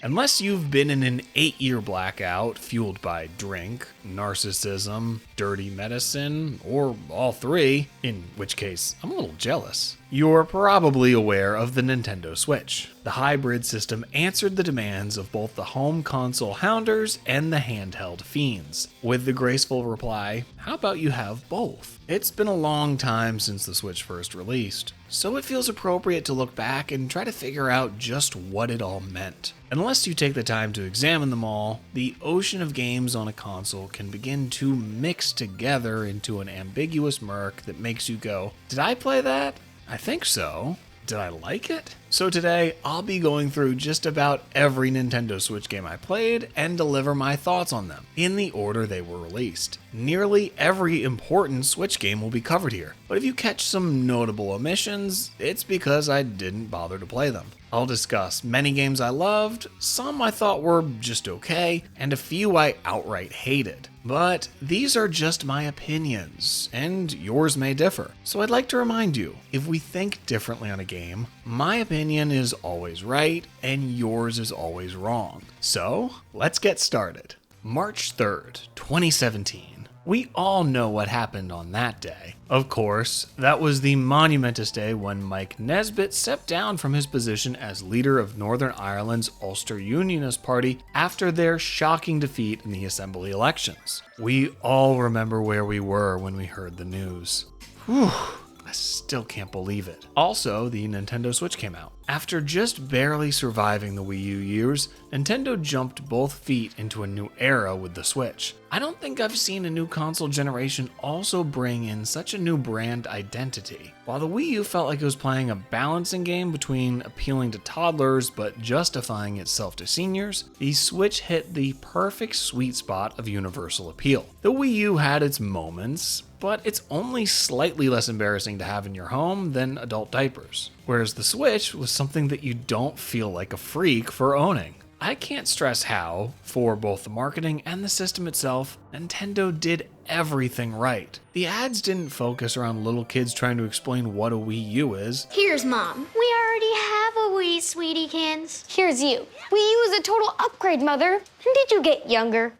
Unless you've been in an 8-year blackout fueled by drink, narcissism, dirty medicine, or all three, in which case I'm a little jealous, you're probably aware of the Nintendo Switch. The hybrid system answered the demands of both the home console hounders and the handheld fiends, with the graceful reply, "How about you have both?" It's been a long time since the Switch first released, so it feels appropriate to look back and try to figure out just what it all meant. Unless you take the time to examine them all, the ocean of games on a console can begin to mix together into an ambiguous murk that makes you go, "Did I play that? I think so. Did I like it?" So today, I'll be going through just about every Nintendo Switch game I played and deliver my thoughts on them, in the order they were released. Nearly every important Switch game will be covered here, but if you catch some notable omissions, it's because I didn't bother to play them. I'll discuss many games I loved, some I thought were just okay, and a few I outright hated. But these are just my opinions, and yours may differ. So I'd like to remind you, if we think differently on a game, my opinion is always right, and yours is always wrong. So, let's get started. March 3rd, 2017. We all know what happened on that day. Of course, that was the monumentous day when Mike Nesbitt stepped down from his position as leader of Northern Ireland's Ulster Unionist Party after their shocking defeat in the Assembly elections. We all remember where we were when we heard the news. Whew. I still can't believe it. Also, the Nintendo Switch came out. After just barely surviving the Wii U years, Nintendo jumped both feet into a new era with the Switch. I don't think I've seen a new console generation also bring in such a new brand identity. While the Wii U felt like it was playing a balancing game between appealing to toddlers but justifying itself to seniors, the Switch hit the perfect sweet spot of universal appeal. The Wii U had its moments, but it's only slightly less embarrassing to have in your home than adult diapers. Whereas the Switch was something that you don't feel like a freak for owning. I can't stress how, for both the marketing and the system itself, Nintendo did everything right. The ads didn't focus around little kids trying to explain what a Wii U is. Here's Mom. We already have a Wii, sweetiekins. Here's you. Wii U is a total upgrade, Mother. Did you get younger?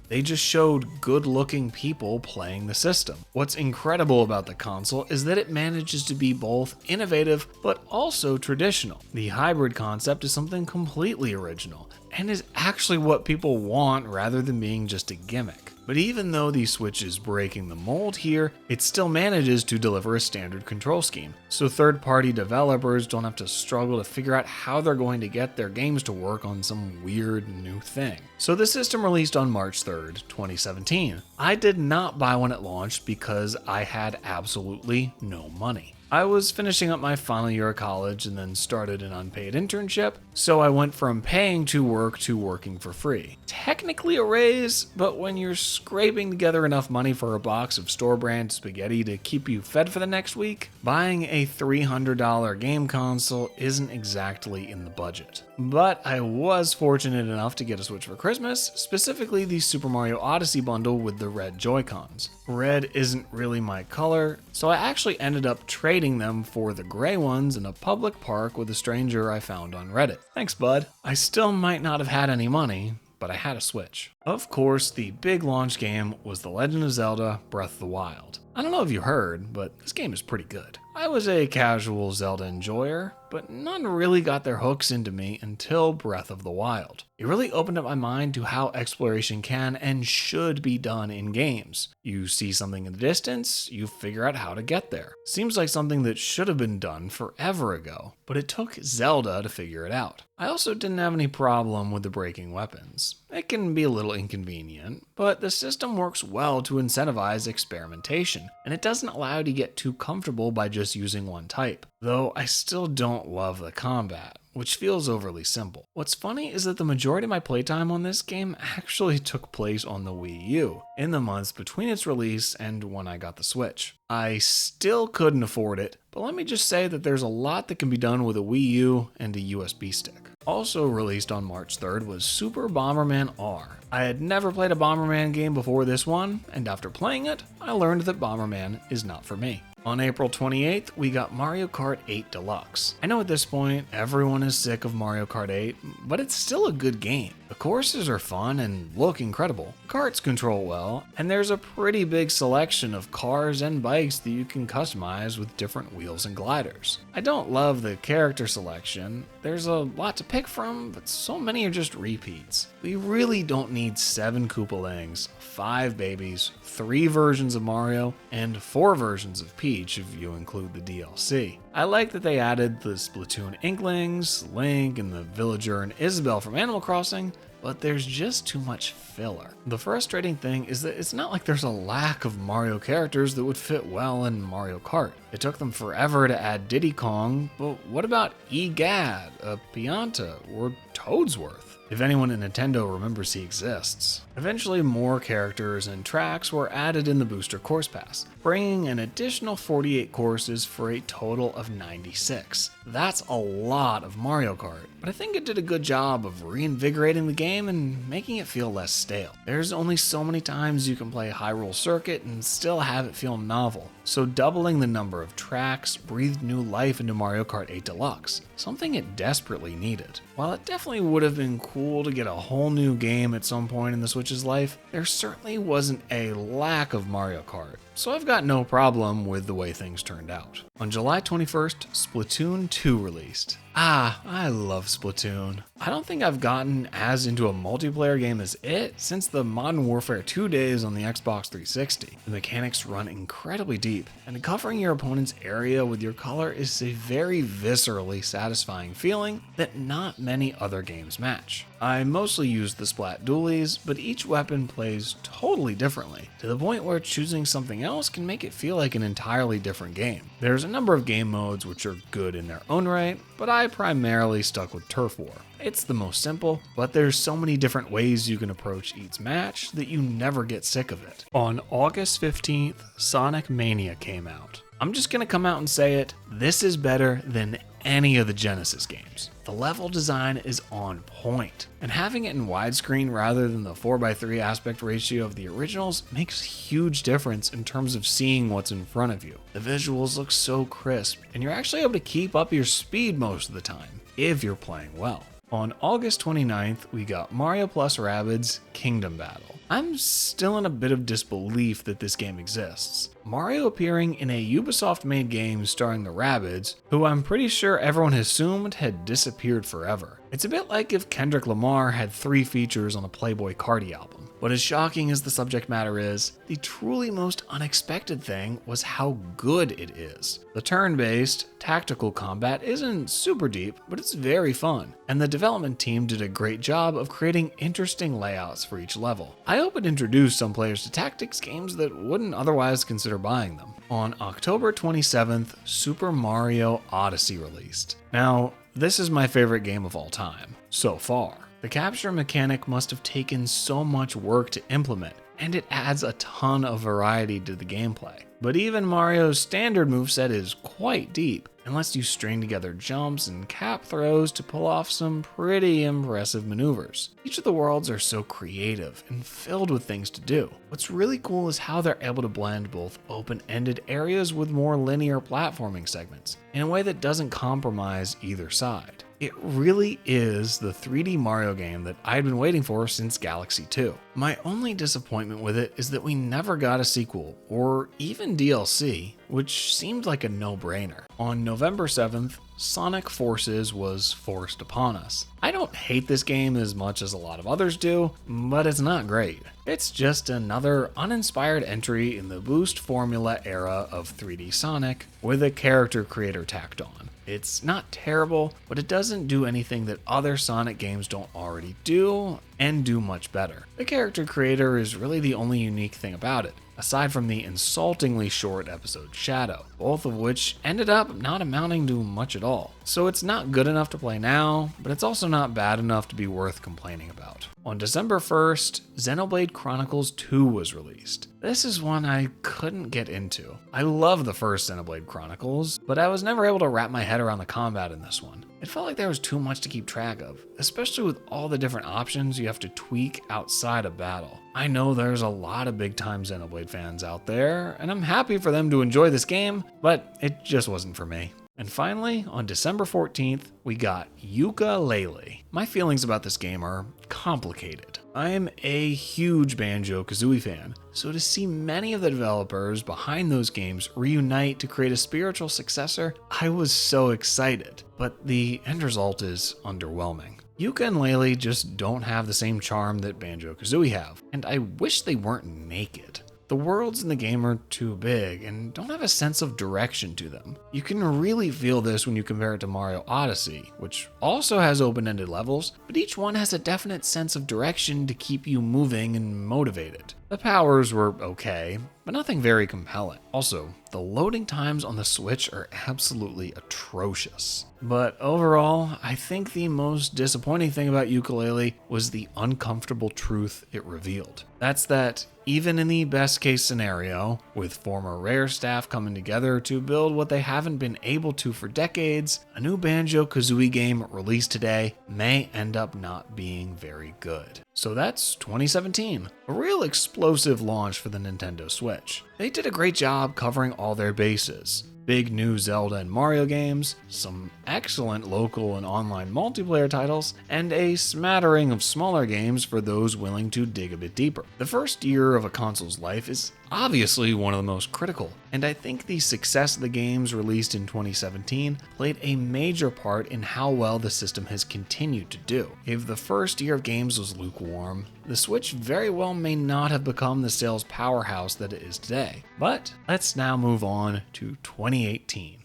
They just showed good-looking people playing the system. What's incredible about the console is that it manages to be both innovative but also traditional. The hybrid concept is something completely original and is actually what people want rather than being just a gimmick. But even though the Switch is breaking the mold here, it still manages to deliver a standard control scheme, so third-party developers don't have to struggle to figure out how they're going to get their games to work on some weird new thing. So the system released on March 3rd, 2017. I did not buy one at launch because I had absolutely no money. I was finishing up my final year of college and then started an unpaid internship, so I went from paying to work to working for free. Technically a raise, but when you're scraping together enough money for a box of store-brand spaghetti to keep you fed for the next week, buying a $300 game console isn't exactly in the budget. But I was fortunate enough to get a Switch for Christmas, specifically the Super Mario Odyssey bundle with the red Joy-Cons. Red isn't really my color, so I actually ended up trading them for the gray ones in a public park with a stranger I found on Reddit. Thanks, bud. I still might not have had any money, but I had a Switch. Of course, the big launch game was The Legend of Zelda: Breath of the Wild. I don't know if you heard, but this game is pretty good. I was a casual Zelda enjoyer, but none really got their hooks into me until Breath of the Wild. It really opened up my mind to how exploration can and should be done in games. You see something in the distance, you figure out how to get there. Seems like something that should have been done forever ago, but it took Zelda to figure it out. I also didn't have any problem with the breaking weapons. It can be a little inconvenient, but the system works well to incentivize experimentation, and it doesn't allow you to get too comfortable by just using one type. Though I still don't love the combat, which feels overly simple. What's funny is that the majority of my playtime on this game actually took place on the Wii U, in the months between its release and when I got the Switch. I still couldn't afford it, but let me just say that there's a lot that can be done with a Wii U and a USB stick. Also released on March 3rd was Super Bomberman R. I had never played a Bomberman game before this one, and after playing it, I learned that Bomberman is not for me. On April 28th, we got Mario Kart 8 Deluxe. I know at this point, everyone is sick of Mario Kart 8, but it's still a good game. The courses are fun and look incredible. Karts control well, and there's a pretty big selection of cars and bikes that you can customize with different wheels and gliders. I don't love the character selection. There's a lot to pick from, but so many are just repeats. We really don't need 7 Koopalings, 5 babies, 3 versions of Mario, and 4 versions of Peach if you include the DLC. I like that they added the Splatoon Inklings, Link, and the Villager and Isabelle from Animal Crossing, but there's just too much filler. The frustrating thing is that it's not like there's a lack of Mario characters that would fit well in Mario Kart. It took them forever to add Diddy Kong, but what about Egad, Pianta, or Toadsworth? If anyone at Nintendo remembers he exists. Eventually, more characters and tracks were added in the Booster Course Pass, bringing an additional 48 courses for a total of 96. That's a lot of Mario Kart, but I think it did a good job of reinvigorating the game and making it feel less stale. There's only so many times you can play Hyrule Circuit and still have it feel novel, so doubling the number of tracks breathed new life into Mario Kart 8 Deluxe, something it desperately needed. While it definitely would have been cool to get a whole new game at some point in the Switch's life, there certainly wasn't a lack of Mario Kart, so I've got no problem with the way things turned out. On July 21st, Splatoon 2 released. I love Splatoon. I don't think I've gotten as into a multiplayer game as it since the Modern Warfare 2 days on the Xbox 360. The mechanics run incredibly deep, and covering your opponent's area with your color is a very viscerally satisfying feeling that not many other games match. I mostly use the Splat Dualies, but each weapon plays totally differently, to the point where choosing something else can make it feel like an entirely different game. There's a number of game modes which are good in their own right, but I primarily stuck with Turf War. It's the most simple, but there's so many different ways you can approach each match that you never get sick of it. On August 15th, Sonic Mania came out. I'm just gonna come out and say it, this is better than any of the Genesis games. The level design is on point, and having it in widescreen rather than the 4:3 aspect ratio of the originals makes a huge difference in terms of seeing what's in front of you. The visuals look so crisp, and you're actually able to keep up your speed most of the time, if you're playing well. On August 29th, we got Mario plus Rabbids Kingdom Battle. I'm still in a bit of disbelief that this game exists. Mario appearing in a Ubisoft-made game starring the Rabbids, who I'm pretty sure everyone assumed had disappeared forever. It's a bit like if Kendrick Lamar had 3 features on a Playboi Carti album. But as shocking as the subject matter is, the truly most unexpected thing was how good it is. The turn-based, tactical combat isn't super deep, but it's very fun, and the development team did a great job of creating interesting layouts for each level. I hope it introduced some players to tactics games that wouldn't otherwise consider buying them. On October 27th, Super Mario Odyssey released. Now, this is my favorite game of all time, so far. The capture mechanic must have taken so much work to implement, and it adds a ton of variety to the gameplay. But even Mario's standard moveset is quite deep, and lets you string together jumps and cap throws to pull off some pretty impressive maneuvers. Each of the worlds are so creative and filled with things to do. What's really cool is how they're able to blend both open-ended areas with more linear platforming segments, in a way that doesn't compromise either side. It really is the 3D Mario game that I'd been waiting for since Galaxy 2. My only disappointment with it is that we never got a sequel, or even DLC, which seemed like a no-brainer. On November 7th, Sonic Forces was forced upon us. I don't hate this game as much as a lot of others do, but it's not great. It's just another uninspired entry in the boost formula era of 3D Sonic with a character creator tacked on. It's not terrible, but it doesn't do anything that other Sonic games don't already do, and do much better. The character creator is really the only unique thing about it, aside from the insultingly short episode Shadow, both of which ended up not amounting to much at all. So it's not good enough to play now, but it's also not bad enough to be worth complaining about. On December 1st, Xenoblade Chronicles 2 was released. This is one I couldn't get into. I love the first Xenoblade Chronicles, but I was never able to wrap my head around the combat in this one. it felt like there was too much to keep track of, especially with all the different options you have to tweak outside of battle. I know there's a lot of big-time Xenoblade fans out there, and I'm happy for them to enjoy this game, but it just wasn't for me. And finally, on December 14th, we got Yooka-Laylee. My feelings about this game are complicated. I am a huge Banjo-Kazooie fan, so to see many of the developers behind those games reunite to create a spiritual successor, I was so excited. But the end result is underwhelming. Yooka and Laylee just don't have the same charm that Banjo-Kazooie have, and I wish they weren't naked. The worlds in the game are too big and don't have a sense of direction to them. You can really feel this when you compare it to Mario Odyssey, which also has open-ended levels, but each one has a definite sense of direction to keep you moving and motivated. The powers were okay, but nothing very compelling. Also, the loading times on the Switch are absolutely atrocious. But overall, I think the most disappointing thing about Yooka-Laylee was the uncomfortable truth it revealed. That's that even in the best case scenario, with former Rare staff coming together to build what they haven't been able to for decades, a new Banjo-Kazooie game released today may end up not being very good. So that's 2017, a real explosive launch for the Nintendo Switch. They did a great job covering all their bases. Big new Zelda and Mario games, some excellent local and online multiplayer titles, and a smattering of smaller games for those willing to dig a bit deeper. The first year of a console's life is obviously one of the most critical, and I think the success of the games released in 2017 played a major part in how well the system has continued to do. If the first year of games was lukewarm, the Switch very well may not have become the sales powerhouse that it is today. But let's now move on to 2018.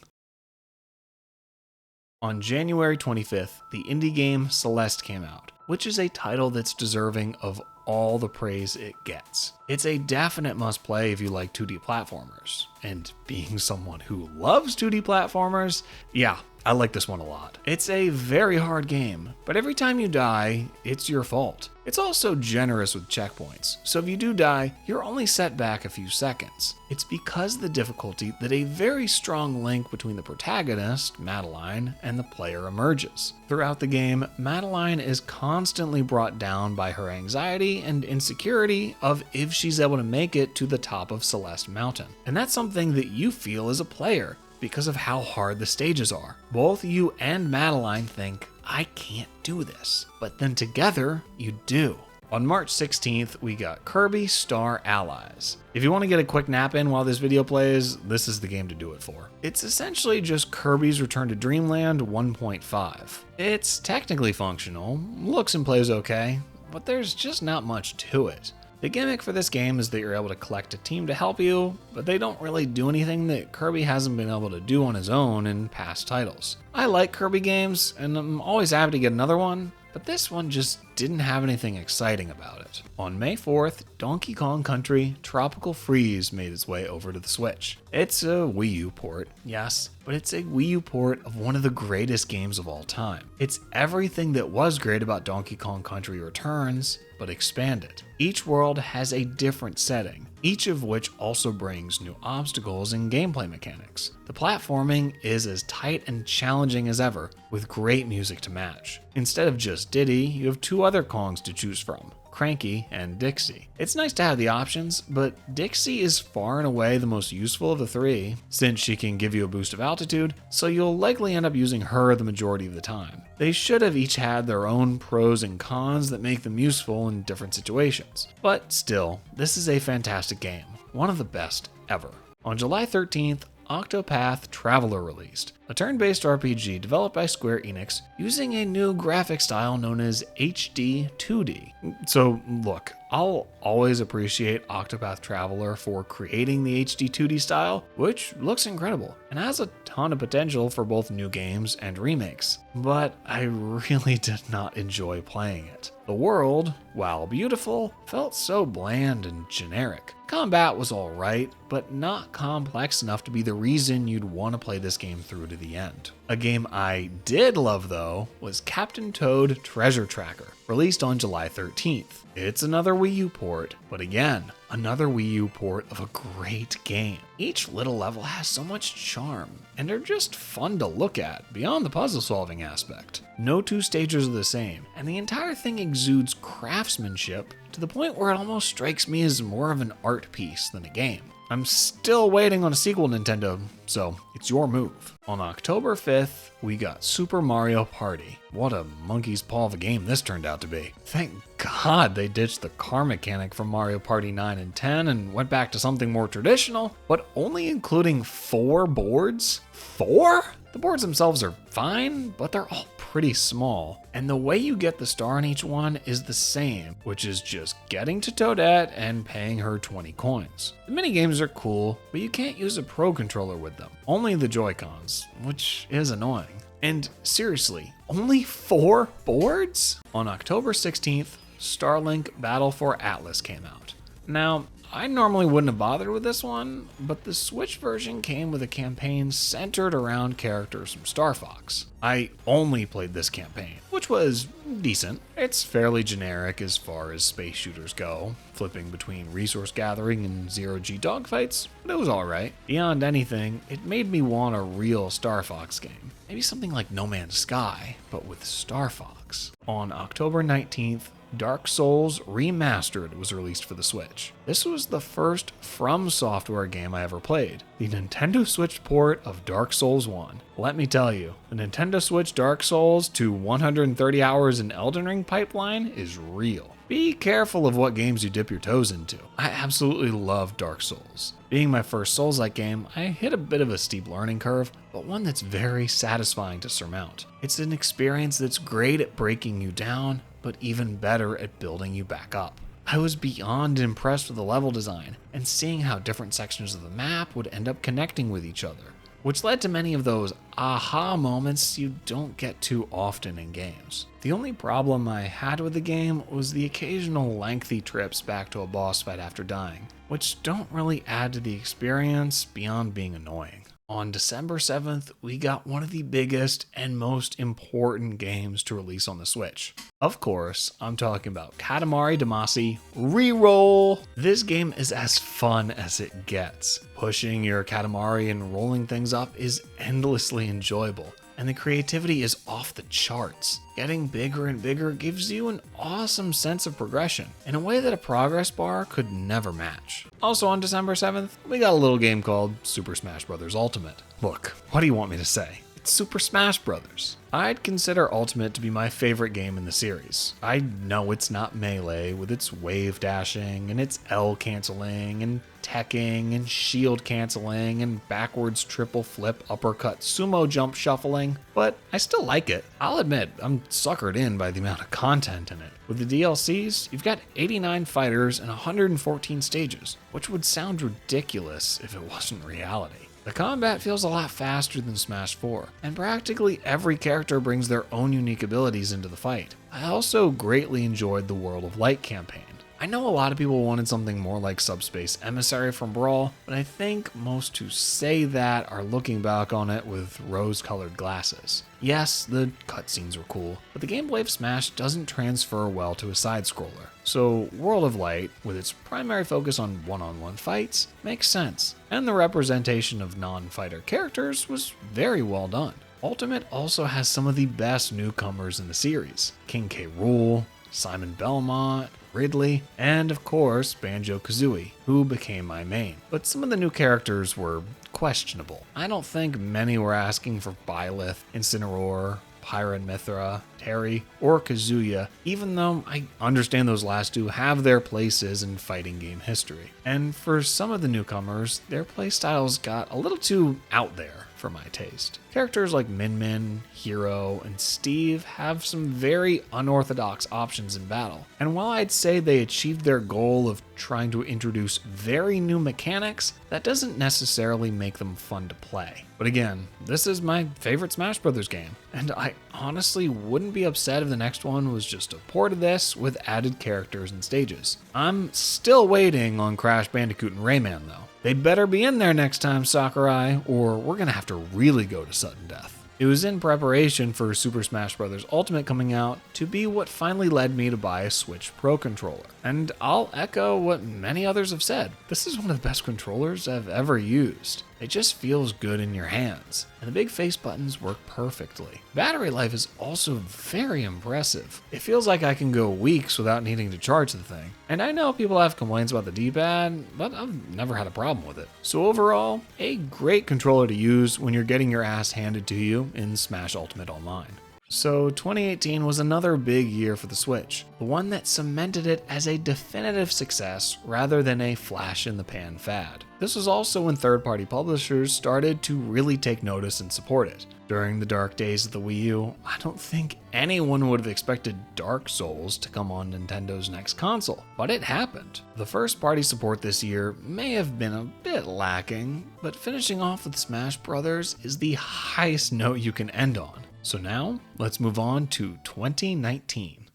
On January 25th, the indie game Celeste came out, which is a title that's deserving of all the praise it gets. It's a definite must-play if you like 2D platformers. And being someone who loves 2D platformers, yeah, I like this one a lot. It's a very hard game, but every time you die, it's your fault. It's also generous with checkpoints, so if you do die, you're only set back a few seconds. It's because of the difficulty that a very strong link between the protagonist, Madeline, and the player emerges. Throughout the game, Madeline is constantly brought down by her anxiety and insecurity of if she's able to make it to the top of Celeste Mountain. And that's something that you feel as a player, because of how hard the stages are. Both you and Madeline think, I can't do this. But then together, you do. On March 16th, we got Kirby Star Allies. If you want to get a quick nap in while this video plays, this is the game to do it for. It's essentially just Kirby's Return to Dreamland 1.5. It's technically functional, looks and plays okay, but there's just not much to it. The gimmick for this game is that you're able to collect a team to help you, but they don't really do anything that Kirby hasn't been able to do on his own in past titles. I like Kirby games, and I'm always happy to get another one, but this one just didn't have anything exciting about it. On May 4th, Donkey Kong Country Tropical Freeze made its way over to the Switch. It's a Wii U port, yes, but it's a Wii U port of one of the greatest games of all time. It's everything that was great about Donkey Kong Country Returns, but expanded. Each world has a different setting, each of which also brings new obstacles and gameplay mechanics. The platforming is as tight and challenging as ever, with great music to match. Instead of just Diddy, you have two other Kongs to choose from, Cranky and Dixie. It's nice to have the options, but Dixie is far and away the most useful of the three, since she can give you a boost of altitude, so you'll likely end up using her the majority of the time. They should have each had their own pros and cons that make them useful in different situations. But still, this is a fantastic game, one of the best ever. On July 13th, Octopath Traveler released, a turn-based RPG developed by Square Enix using a new graphic style known as HD 2D. So look, I'll always appreciate Octopath Traveler for creating the HD 2D style, which looks incredible and has a ton of potential for both new games and remakes. But I really did not enjoy playing it. The world, while beautiful, felt so bland and generic. Combat was alright, but not complex enough to be the reason you'd want to play this game through to the end. A game I did love though was Captain Toad Treasure Tracker, released on July 13th. It's another Wii U port, but again, another Wii U port of a great game. Each little level has so much charm, and they're just fun to look at, beyond the puzzle solving aspect. No two stages are the same, and the entire thing exudes craftsmanship to the point where it almost strikes me as more of an art piece than a game. I'm still waiting on a sequel, Nintendo, so it's your move. On October 5th, we got Super Mario Party. What a monkey's paw of a game this turned out to be. Thank God they ditched the car mechanic from Mario Party 9 and 10 and went back to something more traditional, but only including 4 boards? 4? The boards themselves are fine, but they're all pretty small, and the way you get the star on each one is the same, which is just getting to Toadette and paying her 20 coins. The minigames are cool, but you can't use a Pro Controller with them, only the Joy-Cons, which is annoying. And seriously, only 4 boards? On October 16th, Starlink Battle for Atlas came out. Now, I normally wouldn't have bothered with this one, but the Switch version came with a campaign centered around characters from Star Fox. I only played this campaign, which was decent. It's fairly generic as far as space shooters go, flipping between resource gathering and zero-G dogfights, but it was alright. Beyond anything, it made me want a real Star Fox game. Maybe something like No Man's Sky, but with Star Fox. On October 19th, Dark Souls Remastered was released for the Switch. This was the first From Software game I ever played, the Nintendo Switch port of Dark Souls 1. Let me tell you, the Nintendo Switch Dark Souls to 130 hours in Elden Ring pipeline is real. Be careful of what games you dip your toes into. I absolutely love Dark Souls. Being my first Souls-like game, I hit a bit of a steep learning curve, but one that's very satisfying to surmount. It's an experience that's great at breaking you down, but even better at building you back up. I was beyond impressed with the level design and seeing how different sections of the map would end up connecting with each other, which led to many of those aha moments you don't get too often in games. The only problem I had with the game was the occasional lengthy trips back to a boss fight after dying, which don't really add to the experience beyond being annoying. On December 7th, we got one of the biggest and most important games to release on the Switch. Of course, I'm talking about Katamari Damacy Reroll. This game is as fun as it gets. Pushing your Katamari and rolling things up is endlessly enjoyable, and the creativity is off the charts. Getting bigger and bigger gives you an awesome sense of progression in a way that a progress bar could never match. Also on December 7th, we got a little game called Super Smash Bros. Ultimate. Look, what do you want me to say? It's Super Smash Bros. I'd consider Ultimate to be my favorite game in the series. I know it's not Melee with its wave dashing and its L canceling and teching and shield canceling and backwards triple flip uppercut sumo jump shuffling, but I still like it. I'll admit, I'm suckered in by the amount of content in it. With the DLCs, you've got 89 fighters and 114 stages, which would sound ridiculous if it wasn't reality. The combat feels a lot faster than Smash 4, and practically every character brings their own unique abilities into the fight. I also greatly enjoyed the World of Light campaign. I know a lot of people wanted something more like Subspace Emissary from Brawl, but I think most who say that are looking back on it with rose-colored glasses. Yes, the cutscenes were cool, but the gameplay of Smash doesn't transfer well to a side-scroller. So World of Light, with its primary focus on one-on-one fights, makes sense, and the representation of non-fighter characters was very well done. Ultimate also has some of the best newcomers in the series: King K. Rool, Simon Belmont, Ridley, and of course Banjo-Kazooie, who became my main. But some of the new characters were questionable. I don't think many were asking for Byleth, Incineroar, Pyra Mythra, Terry, or Kazuya, even though I understand those last two have their places in fighting game history. And for some of the newcomers, their playstyles got a little too out there for my taste. Characters like Min Min, Hero, and Steve have some very unorthodox options in battle. And while I'd say they achieved their goal of trying to introduce very new mechanics, that doesn't necessarily make them fun to play. But again, this is my favorite Smash Bros. Game, and I honestly wouldn't be upset if the next one was just a port of this with added characters and stages. I'm still waiting on Crash Bandicoot and Rayman though. They better be in there next time, Sakurai, or we're gonna have to really go to sudden death. It was in preparation for Super Smash Bros. Ultimate coming out to be what finally led me to buy a Switch Pro controller. And I'll echo what many others have said. This is one of the best controllers I've ever used. It just feels good in your hands, and the big face buttons work perfectly. Battery life is also very impressive. It feels like I can go weeks without needing to charge the thing. And I know people have complaints about the D-pad, but I've never had a problem with it. So overall, a great controller to use when you're getting your ass handed to you in Smash Ultimate Online. So 2018 was another big year for the Switch, the one that cemented it as a definitive success rather than a flash-in-the-pan fad. This was also when third-party publishers started to really take notice and support it. During the dark days of the Wii U, I don't think anyone would have expected Dark Souls to come on Nintendo's next console, but it happened. The first-party support this year may have been a bit lacking, but finishing off with Smash Bros. Is the highest note you can end on. So now, let's move on to 2019.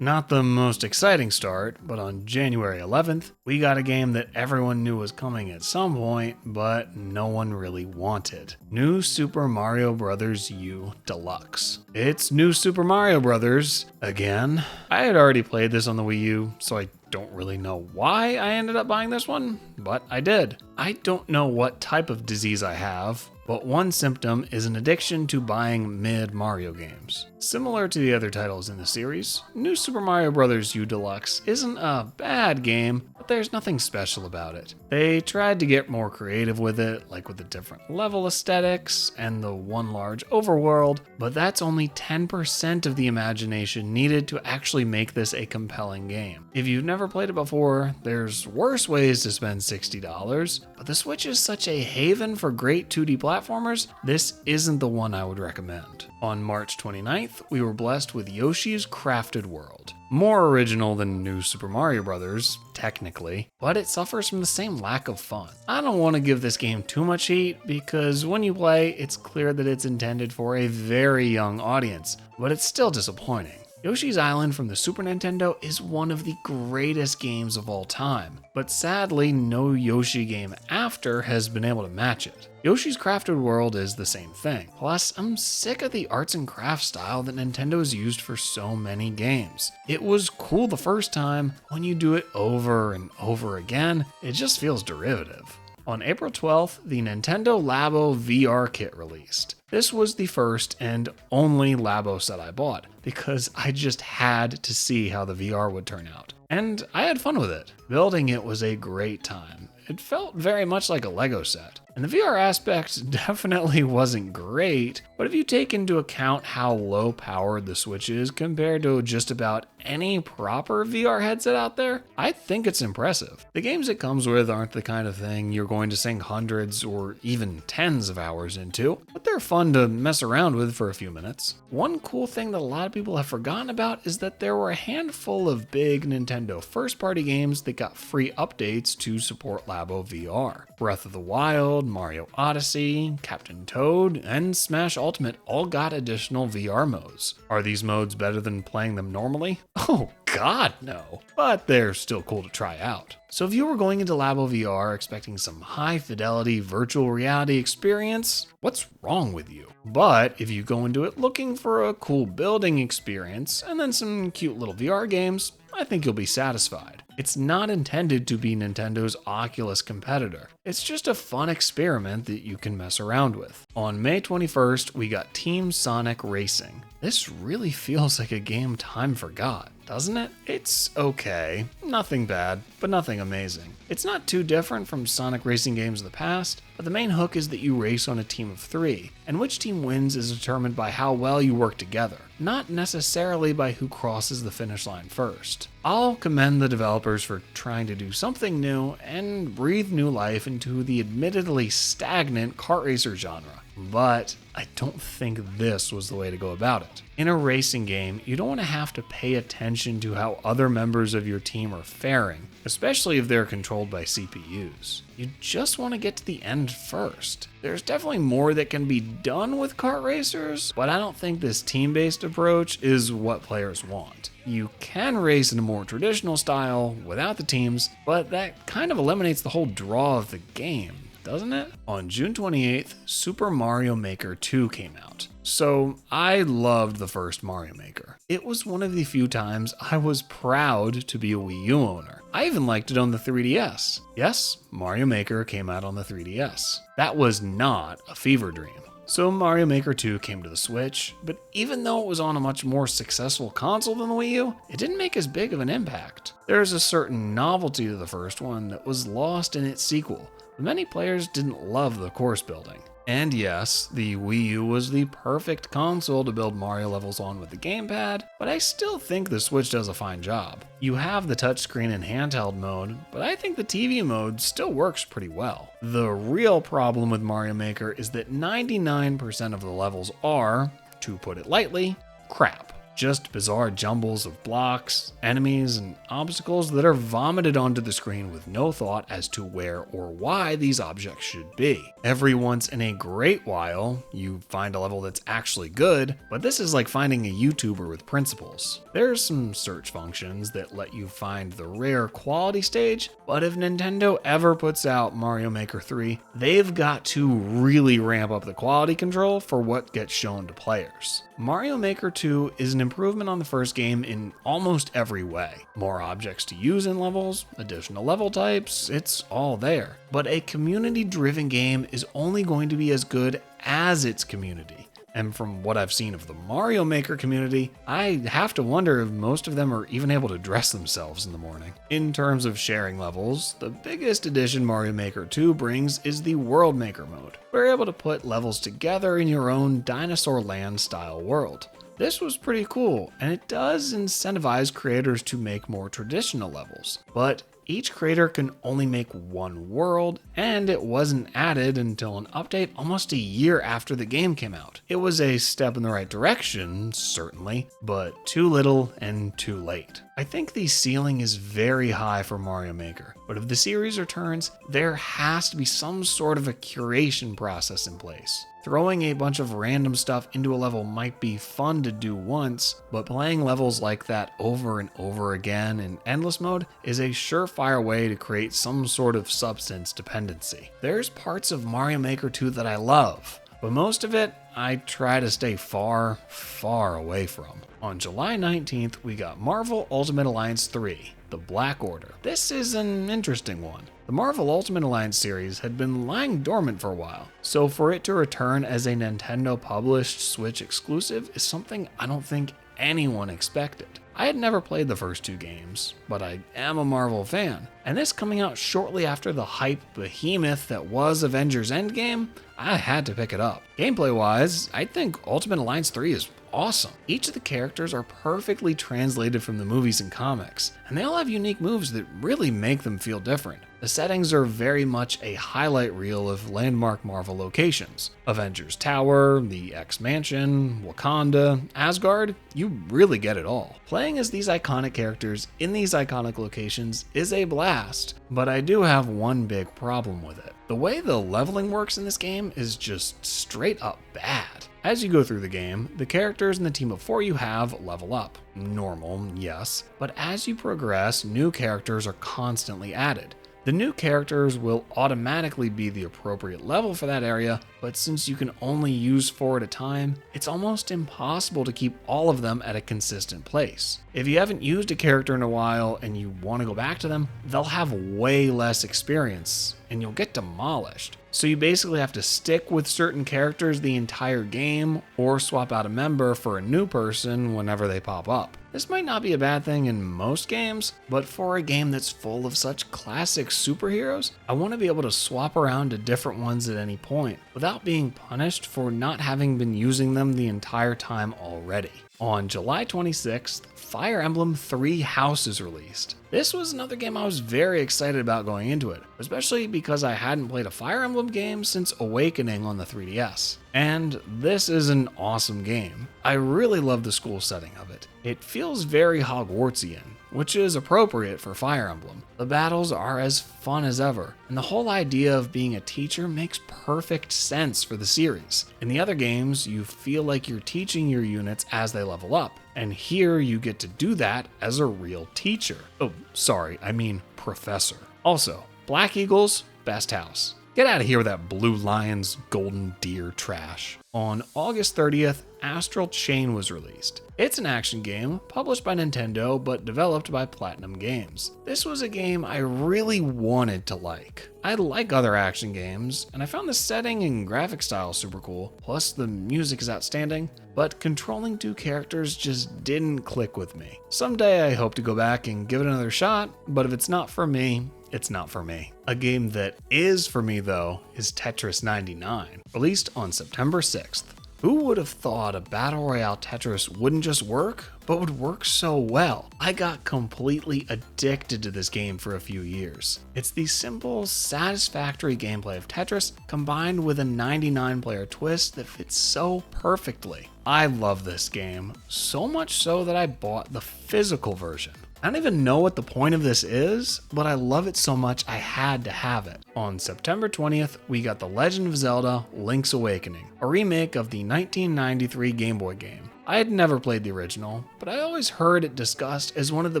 Not the most exciting start, but on January 11th, we got a game that everyone knew was coming at some point, but no one really wanted. New Super Mario Bros. U Deluxe. It's New Super Mario Bros. Again. I had already played this on the Wii U, so I don't really know why I ended up buying this one, but I did. I don't know what type of disease I have, but one symptom is an addiction to buying mid-Mario games. Similar to the other titles in the series, New Super Mario Bros. U Deluxe isn't a bad game, but there's nothing special about it. They tried to get more creative with it, like with the different level aesthetics and the one large overworld, but that's only 10% of the imagination needed to actually make this a compelling game. If you've never played it before, there's worse ways to spend $60, but the Switch is such a haven for great 2D platformers, this isn't the one I would recommend. On March 29th, we were blessed with Yoshi's Crafted World. More original than New Super Mario Bros., technically, but it suffers from the same lack of fun. I don't want to give this game too much heat because when you play, it's clear that it's intended for a very young audience, but it's still disappointing. Yoshi's Island from the Super Nintendo is one of the greatest games of all time, but sadly no Yoshi game after has been able to match it. Yoshi's Crafted World is the same thing. Plus, I'm sick of the arts and crafts style that Nintendo's used for so many games. It was cool the first time, when you do it over and over again, it just feels derivative. On April 12th, the Nintendo Labo VR kit released. This was the first and only Labo set I bought, because I just had to see how the VR would turn out. And I had fun with it. Building it was a great time. It felt very much like a Lego set. And the VR aspect definitely wasn't great, but if you take into account how low powered the Switch is compared to just about any proper VR headset out there, I think it's impressive. The games it comes with aren't the kind of thing you're going to sink hundreds or even tens of hours into, but they're fun to mess around with for a few minutes. One cool thing that a lot of people have forgotten about is that there were a handful of big Nintendo first-party games that got free updates to support Labo VR. Breath of the Wild, Mario Odyssey, Captain Toad, and Smash Ultimate all got additional VR modes. Are these modes better than playing them normally? Oh god, no. But they're still cool to try out. So if you were going into Labo VR expecting some high-fidelity virtual reality experience, what's wrong with you? But if you go into it looking for a cool building experience and then some cute little VR games, I think you'll be satisfied. It's not intended to be Nintendo's Oculus competitor. It's just a fun experiment that you can mess around with. On May 21st, we got Team Sonic Racing. This really feels like a game time forgot, doesn't it? It's okay. Nothing bad, but nothing amazing. It's not too different from Sonic racing games of the past, but the main hook is that you race on a team of 3, and which team wins is determined by how well you work together, not necessarily by who crosses the finish line first. I'll commend the developers for trying to do something new and breathe new life into the admittedly stagnant kart racer genre, but I don't think this was the way to go about it. In a racing game, you don't want to have to pay attention to how other members of your team are faring, especially if they're controlled by CPUs. You just want to get to the end first. There's definitely more that can be done with kart racers, but I don't think this team-based approach is what players want. You can race in a more traditional style without the teams, but that kind of eliminates the whole draw of the game. doesn't it? On June 28th, Super Mario Maker 2 came out. So I loved the first Mario Maker. It was one of the few times I was proud to be a Wii U owner. I even liked it on the 3DS. Yes, Mario Maker came out on the 3DS. That was not a fever dream. So Mario Maker 2 came to the Switch, but even though it was on a much more successful console than the Wii U, it didn't make as big of an impact. There's a certain novelty to the first one that was lost in its sequel, but many players didn't love the course building. And yes, the Wii U was the perfect console to build Mario levels on with the gamepad, but I still think the Switch does a fine job. You have the touchscreen and handheld mode, but I think the TV mode still works pretty well. The real problem with Mario Maker is that 99% of the levels are, to put it lightly, crap. Just bizarre jumbles of blocks, enemies, and obstacles that are vomited onto the screen with no thought as to where or why these objects should be. Every once in a great while, you find a level that's actually good, but this is like finding a YouTuber with principles. There's some search functions that let you find the rare quality stage, but if Nintendo ever puts out Mario Maker 3, they've got to really ramp up the quality control for what gets shown to players. Mario Maker 2 is an improvement on the first game in almost every way. More objects to use in levels, additional level types, it's all there. But a community-driven game is only going to be as good as its community. And from what I've seen of the Mario Maker community, I have to wonder if most of them are even able to dress themselves in the morning. In terms of sharing levels, the biggest addition Mario Maker 2 brings is the World Maker mode. We're able to put levels together in your own Dinosaur Land style world. This was pretty cool, and it does incentivize creators to make more traditional levels. But each creator can only make one world, and it wasn't added until an update almost a year after the game came out. It was a step in the right direction, certainly, but too little and too late. I think the ceiling is very high for Mario Maker, but if the series returns, there has to be some sort of a curation process in place. Throwing a bunch of random stuff into a level might be fun to do once, but playing levels like that over and over again in endless mode is a surefire way to create some sort of substance dependency. There's parts of Mario Maker 2 that I love, but most of it I try to stay far, far away from. On July 19th, we got Marvel Ultimate Alliance 3, The Black Order. This is an interesting one. The Marvel Ultimate Alliance series had been lying dormant for a while, so for it to return as a Nintendo-published Switch exclusive is something I don't think anyone expected. I had never played the first two games, but I am a Marvel fan, and this coming out shortly after the hype behemoth that was Avengers Endgame, I had to pick it up. Gameplay-wise, I think Ultimate Alliance 3 is awesome. Each of the characters are perfectly translated from the movies and comics, and they all have unique moves that really make them feel different. The settings are very much a highlight reel of landmark Marvel locations. Avengers Tower, the X-Mansion, Wakanda, Asgard, you really get it all. Playing as these iconic characters in these iconic locations is a blast, but I do have one big problem with it. The way the leveling works in this game is just straight up bad. As you go through the game, the characters in the team of 4 you have level up. Normal, yes, but as you progress, new characters are constantly added. The new characters will automatically be the appropriate level for that area, but since you can only use 4 at a time, it's almost impossible to keep all of them at a consistent place. If you haven't used a character in a while and you want to go back to them, they'll have way less experience and you'll get demolished. So you basically have to stick with certain characters the entire game or swap out a member for a new person whenever they pop up. This might not be a bad thing in most games, but for a game that's full of such classic superheroes, I want to be able to swap around to different ones at any point without being punished for not having been using them the entire time already. On July 26th, Fire Emblem 3 House is released. This was another game I was very excited about going into it, especially because I hadn't played a Fire Emblem game since Awakening on the 3DS. And this is an awesome game. I really love the school setting of it. It feels very Hogwartsian, which is appropriate for Fire Emblem. The battles are as fun as ever, and the whole idea of being a teacher makes perfect sense for the series. In the other games, you feel like you're teaching your units as they level up, and here you get to do that as a real teacher. Oh, sorry, I mean professor. Also, Black Eagles, best house. Get out of here with that Blue Lion's Golden Deer trash. On August 30th, Astral Chain was released. It's an action game published by Nintendo but developed by Platinum Games. This was a game I really wanted to like. I like other action games, and I found the setting and graphic style super cool, plus the music is outstanding, but controlling two characters just didn't click with me. Someday I hope to go back and give it another shot, but if it's not for me, it's not for me. A game that is for me though is Tetris 99, released on September 6th. Who would have thought a Battle Royale Tetris wouldn't just work, but would work so well? I got completely addicted to this game for a few years. It's the simple, satisfactory gameplay of Tetris combined with a 99-player twist that fits so perfectly. I love this game, so much so that I bought the physical version. I don't even know what the point of this is, but I love it so much I had to have it. On September 20th, we got The Legend of Zelda: Link's Awakening, a remake of the 1993 Game Boy game. I had never played the original, but I always heard it discussed as one of the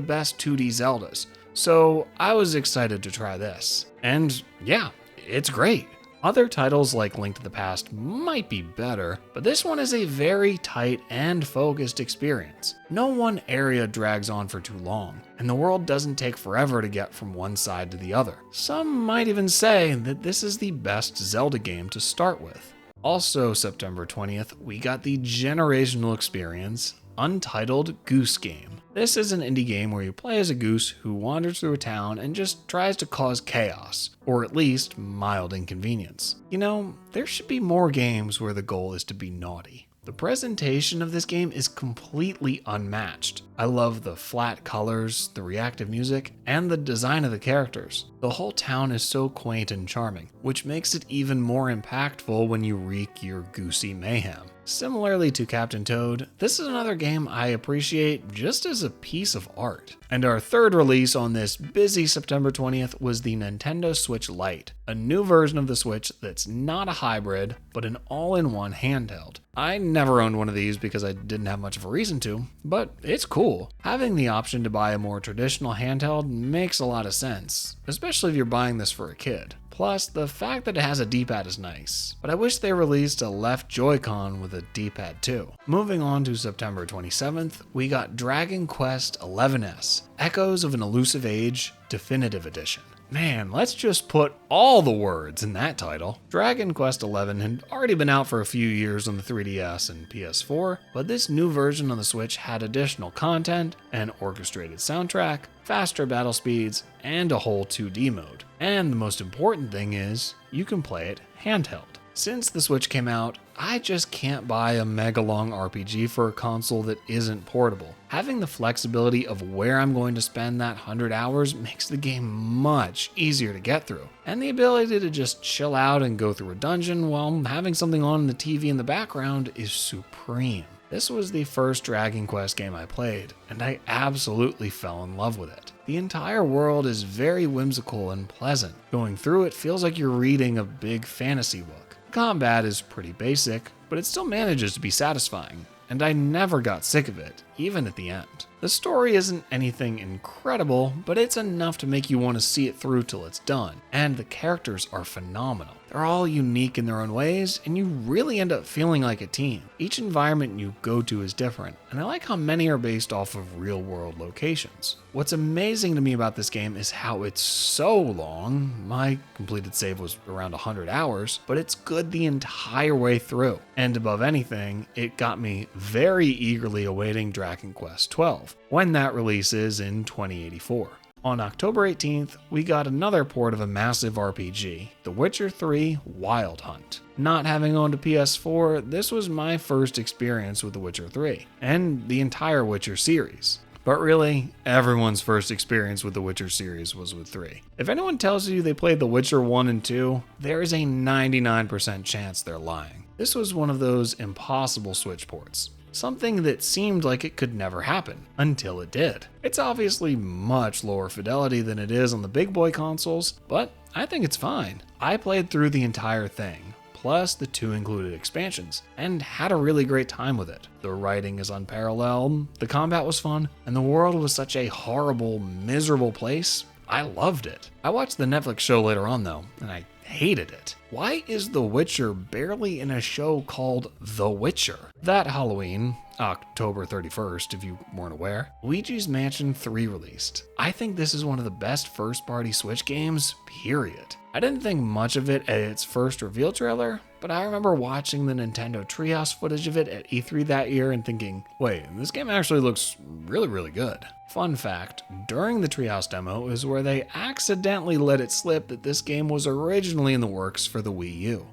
best 2D Zeldas, so I was excited to try this. And yeah, it's great. Other titles like Link to the Past might be better, but this one is a very tight and focused experience. No one area drags on for too long, and the world doesn't take forever to get from one side to the other. Some might even say that this is the best Zelda game to start with. Also September 20th, we got the generational experience, Untitled Goose Game. This is an indie game where you play as a goose who wanders through a town and just tries to cause chaos, or at least mild inconvenience. You know, there should be more games where the goal is to be naughty. The presentation of this game is completely unmatched. I love the flat colors, the reactive music, and the design of the characters. The whole town is so quaint and charming, which makes it even more impactful when you wreak your goosey mayhem. Similarly to Captain Toad, this is another game I appreciate just as a piece of art. And our third release on this busy September 20th was the Nintendo Switch Lite, a new version of the Switch that's not a hybrid, but an all-in-one handheld. I never owned one of these because I didn't have much of a reason to, but it's cool. Having the option to buy a more traditional handheld makes a lot of sense, especially if you're buying this for a kid. Plus, the fact that it has a D-pad is nice, but I wish they released a left Joy-Con with a D-pad too. Moving on to September 27th, we got Dragon Quest XI's, Echoes of an Elusive Age Definitive Edition. Man, let's just put all the words in that title. Dragon Quest XI had already been out for a few years on the 3DS and PS4, but this new version on the Switch had additional content, an orchestrated soundtrack, faster battle speeds, and a whole 2D mode. And the most important thing is, you can play it handheld. Since the Switch came out, I just can't buy a mega long RPG for a console that isn't portable. Having the flexibility of where I'm going to spend that 100 hours makes the game much easier to get through. And the ability to just chill out and go through a dungeon while having something on the TV in the background is supreme. This was the first Dragon Quest game I played, and I absolutely fell in love with it. The entire world is very whimsical and pleasant. Going through it feels like you're reading a big fantasy book. Combat is pretty basic, but it still manages to be satisfying, and I never got sick of it, even at the end. The story isn't anything incredible, but it's enough to make you want to see it through till it's done, and the characters are phenomenal. They're all unique in their own ways, and you really end up feeling like a team. Each environment you go to is different, and I like how many are based off of real-world locations. What's amazing to me about this game is how it's so long. My completed save was around 100 hours, but it's good the entire way through. And above anything, it got me very eagerly awaiting Dragon Quest XII, when that releases in 2084. On October 18th, we got another port of a massive RPG, The Witcher 3 Wild Hunt. Not having owned a PS4, this was my first experience with The Witcher 3, and the entire Witcher series. But really, everyone's first experience with the Witcher series was with 3. If anyone tells you they played The Witcher 1 and 2, there is a 99% chance they're lying. This was one of those impossible Switch ports. Something that seemed like it could never happen, until it did. It's obviously much lower fidelity than it is on the big boy consoles, but I think it's fine. I played through the entire thing, plus the 2 included expansions, and had a really great time with it. The writing is unparalleled, the combat was fun, and the world was such a horrible, miserable place. I loved it. I watched the Netflix show later on though, and I hated it. Why is The Witcher barely in a show called The Witcher? That Halloween, October 31st, if you weren't aware, Luigi's Mansion 3 released. I think this is one of the best first-party Switch games, period. I didn't think much of it at its first reveal trailer, but I remember watching the Nintendo Treehouse footage of it at E3 that year and thinking, wait, this game actually looks really good. Fun fact, during the Treehouse demo is where they accidentally let it slip that this game was originally in the works for the Wii U.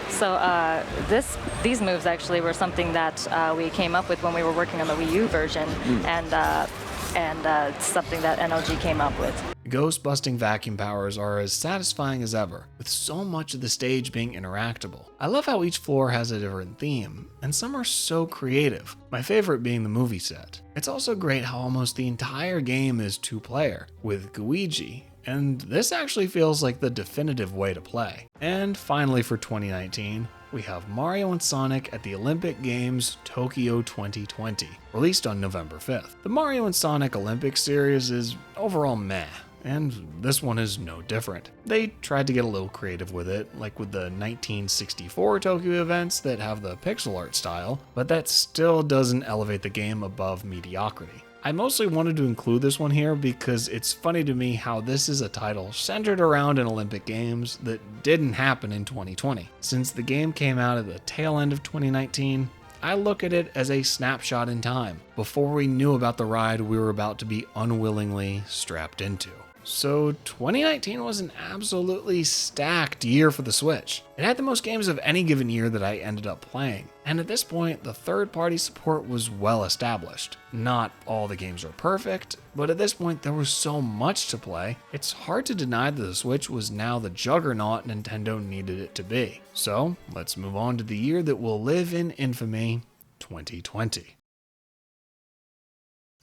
So these moves actually were something that we came up with when we were working on the Wii U version, and something that NLG came up with. Ghost-busting vacuum powers are as satisfying as ever, with so much of the stage being interactable. I love how each floor has a different theme, and some are so creative, my favorite being the movie set. It's also great how almost the entire game is two-player, with Luigi, and this actually feels like the definitive way to play. And finally for 2019, we have Mario and Sonic at the Olympic Games Tokyo 2020, released on November 5th. The Mario and Sonic Olympic series is overall meh, and this one is no different. They tried to get a little creative with it, like with the 1964 Tokyo events that have the pixel art style, but that still doesn't elevate the game above mediocrity. I mostly wanted to include this one here because it's funny to me how this is a title centered around an Olympic Games that didn't happen in 2020. Since the game came out at the tail end of 2019, I look at it as a snapshot in time, before we knew about the ride we were about to be unwillingly strapped into. So 2019 was an absolutely stacked year for the Switch. It had the most games of any given year that I ended up playing. And at this point, the third-party support was well established. Not all the games are perfect, but at this point there was so much to play, it's hard to deny that the Switch was now the juggernaut Nintendo needed it to be. So let's move on to the year that will live in infamy, 2020.